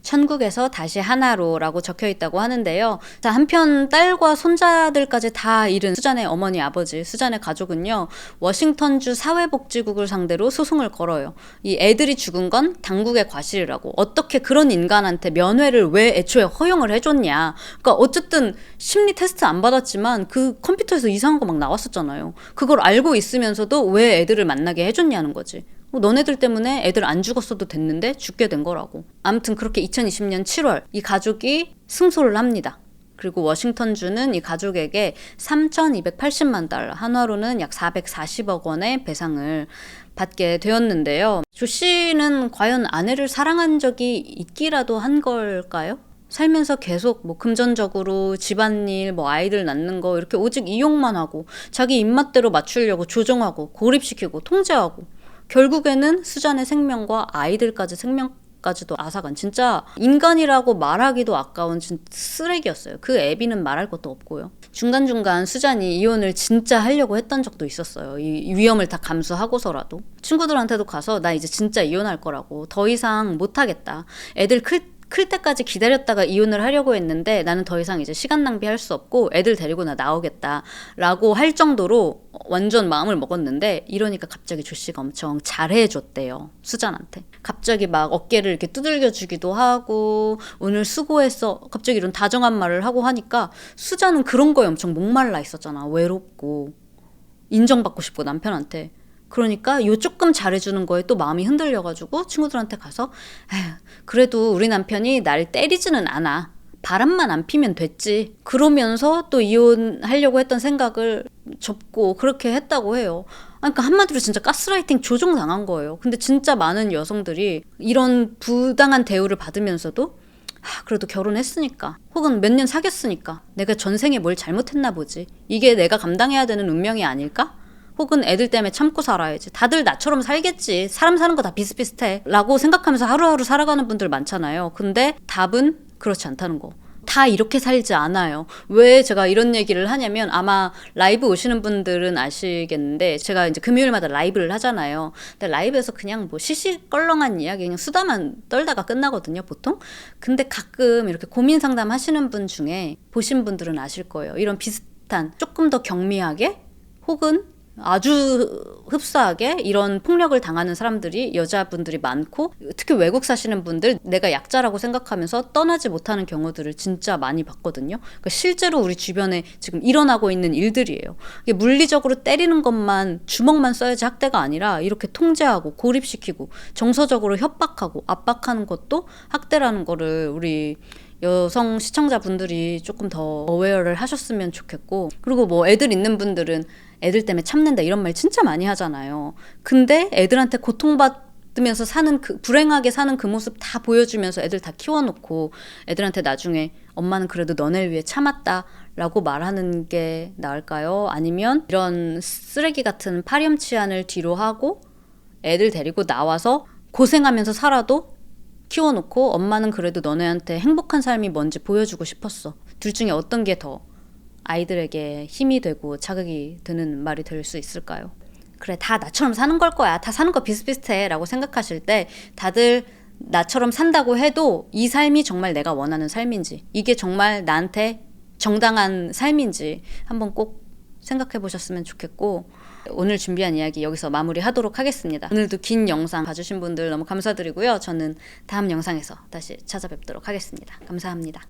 천국에서 다시 하나로라고 적혀 있다고 하는데요. 자, 한편 딸과 손자들까지 다 잃은 수잔의 어머니 아버지, 수잔의 가족은요, 워싱턴주 사회복지국을 상대로 소송을 걸어요. 이 애들이 죽은 건 당국의 과실이라고. 어떻게 그런 인간한테 면회를 왜 애초에 허용을 해줬냐. 그러니까 어쨌든 심리 테스트 안 받았지만 그 컴퓨터에서 이상한 거 막 나왔었잖아요. 그걸 알고 있으면서도 왜 애들을 만나게 해줬냐는 거지. 너네들 때문에 애들 안 죽었어도 됐는데 죽게 된 거라고. 아무튼 그렇게 2020년 7월 이 가족이 승소를 합니다. 그리고 워싱턴주는 이 가족에게 3,280만 달러, 한화로는 약 440억 원의 배상을 받게 되었는데요. 조 씨는 과연 아내를 사랑한 적이 있기라도 한 걸까요? 살면서 계속 뭐 금전적으로 집안일, 뭐 아이들 낳는 거 이렇게 오직 이용만 하고 자기 입맛대로 맞추려고 조정하고 고립시키고 통제하고 결국에는 수잔의 생명과 아이들까지 생명까지도 앗아간 진짜 인간이라고 말하기도 아까운 진짜 쓰레기였어요. 그 애비는 말할 것도 없고요. 중간중간 수잔이 이혼을 진짜 하려고 했던 적도 있었어요. 이 위험을 다 감수하고서라도. 친구들한테도 가서 나 이제 진짜 이혼할 거라고. 더 이상 못하겠다. 애들 클 때까지 기다렸다가 이혼을 하려고 했는데 나는 더 이상 이제 시간 낭비할 수 없고 애들 데리고 나 나오겠다 라고 할 정도로 완전 마음을 먹었는데 이러니까 갑자기 조 씨가 엄청 잘해줬대요. 수잔한테. 갑자기 막 어깨를 이렇게 두들겨 주기도 하고 오늘 수고했어. 갑자기 이런 다정한 말을 하고 하니까 수잔은 그런 거에 엄청 목말라 있었잖아. 외롭고 인정받고 싶고 남편한테. 그러니까 요 조금 잘해주는 거에 또 마음이 흔들려가지고 친구들한테 가서 에휴, 그래도 우리 남편이 날 때리지는 않아. 바람만 안 피면 됐지. 그러면서 또 이혼하려고 했던 생각을 접고 그렇게 했다고 해요. 그러니까 한마디로 진짜 가스라이팅 조종당한 거예요. 근데 진짜 많은 여성들이 이런 부당한 대우를 받으면서도 그래도 결혼했으니까 혹은 몇 년 사귀었으니까 내가 전생에 뭘 잘못했나 보지. 이게 내가 감당해야 되는 운명이 아닐까? 혹은 애들 때문에 참고 살아야지. 다들 나처럼 살겠지. 사람 사는 거 다 비슷비슷해. 라고 생각하면서 하루하루 살아가는 분들 많잖아요. 근데 답은 그렇지 않다는 거. 다 이렇게 살지 않아요. 왜 제가 이런 얘기를 하냐면 아마 라이브 오시는 분들은 아시겠는데 제가 이제 금요일마다 라이브를 하잖아요. 근데 라이브에서 그냥 뭐 시시껄렁한 이야기 그냥 수다만 떨다가 끝나거든요, 보통. 근데 가끔 이렇게 고민 상담 하시는 분 중에 보신 분들은 아실 거예요. 이런 비슷한 조금 더 경미하게 혹은 아주 흡사하게 이런 폭력을 당하는 사람들이 여자분들이 많고 특히 외국 사시는 분들 내가 약자라고 생각하면서 떠나지 못하는 경우들을 진짜 많이 봤거든요. 그러니까 실제로 우리 주변에 지금 일어나고 있는 일들이에요. 이게 물리적으로 때리는 것만 주먹만 써야지 학대가 아니라 이렇게 통제하고 고립시키고 정서적으로 협박하고 압박하는 것도 학대라는 거를 우리 여성 시청자분들이 조금 더 어웨어를 하셨으면 좋겠고 그리고 뭐 애들 있는 분들은 애들 때문에 참는다 이런 말 진짜 많이 하잖아요. 근데 애들한테 고통받으면서 사는 불행하게 사는 그 모습 다 보여주면서 애들 다 키워놓고 애들한테 나중에 엄마는 그래도 너네를 위해 참았다 라고 말하는 게 나을까요? 아니면 이런 쓰레기 같은 파렴치한을 뒤로 하고 애들 데리고 나와서 고생하면서 살아도 키워놓고 엄마는 그래도 너네한테 행복한 삶이 뭔지 보여주고 싶었어. 둘 중에 어떤 게 더 아이들에게 힘이 되고 자극이 되는 말이 될 수 있을까요? 그래, 다 나처럼 사는 걸 거야. 다 사는 거 비슷비슷해 라고 생각하실 때 다들 나처럼 산다고 해도 이 삶이 정말 내가 원하는 삶인지 이게 정말 나한테 정당한 삶인지 한번 꼭 생각해 보셨으면 좋겠고 오늘 준비한 이야기 여기서 마무리하도록 하겠습니다. 오늘도 긴 영상 봐주신 분들 너무 감사드리고요. 저는 다음 영상에서 다시 찾아뵙도록 하겠습니다. 감사합니다.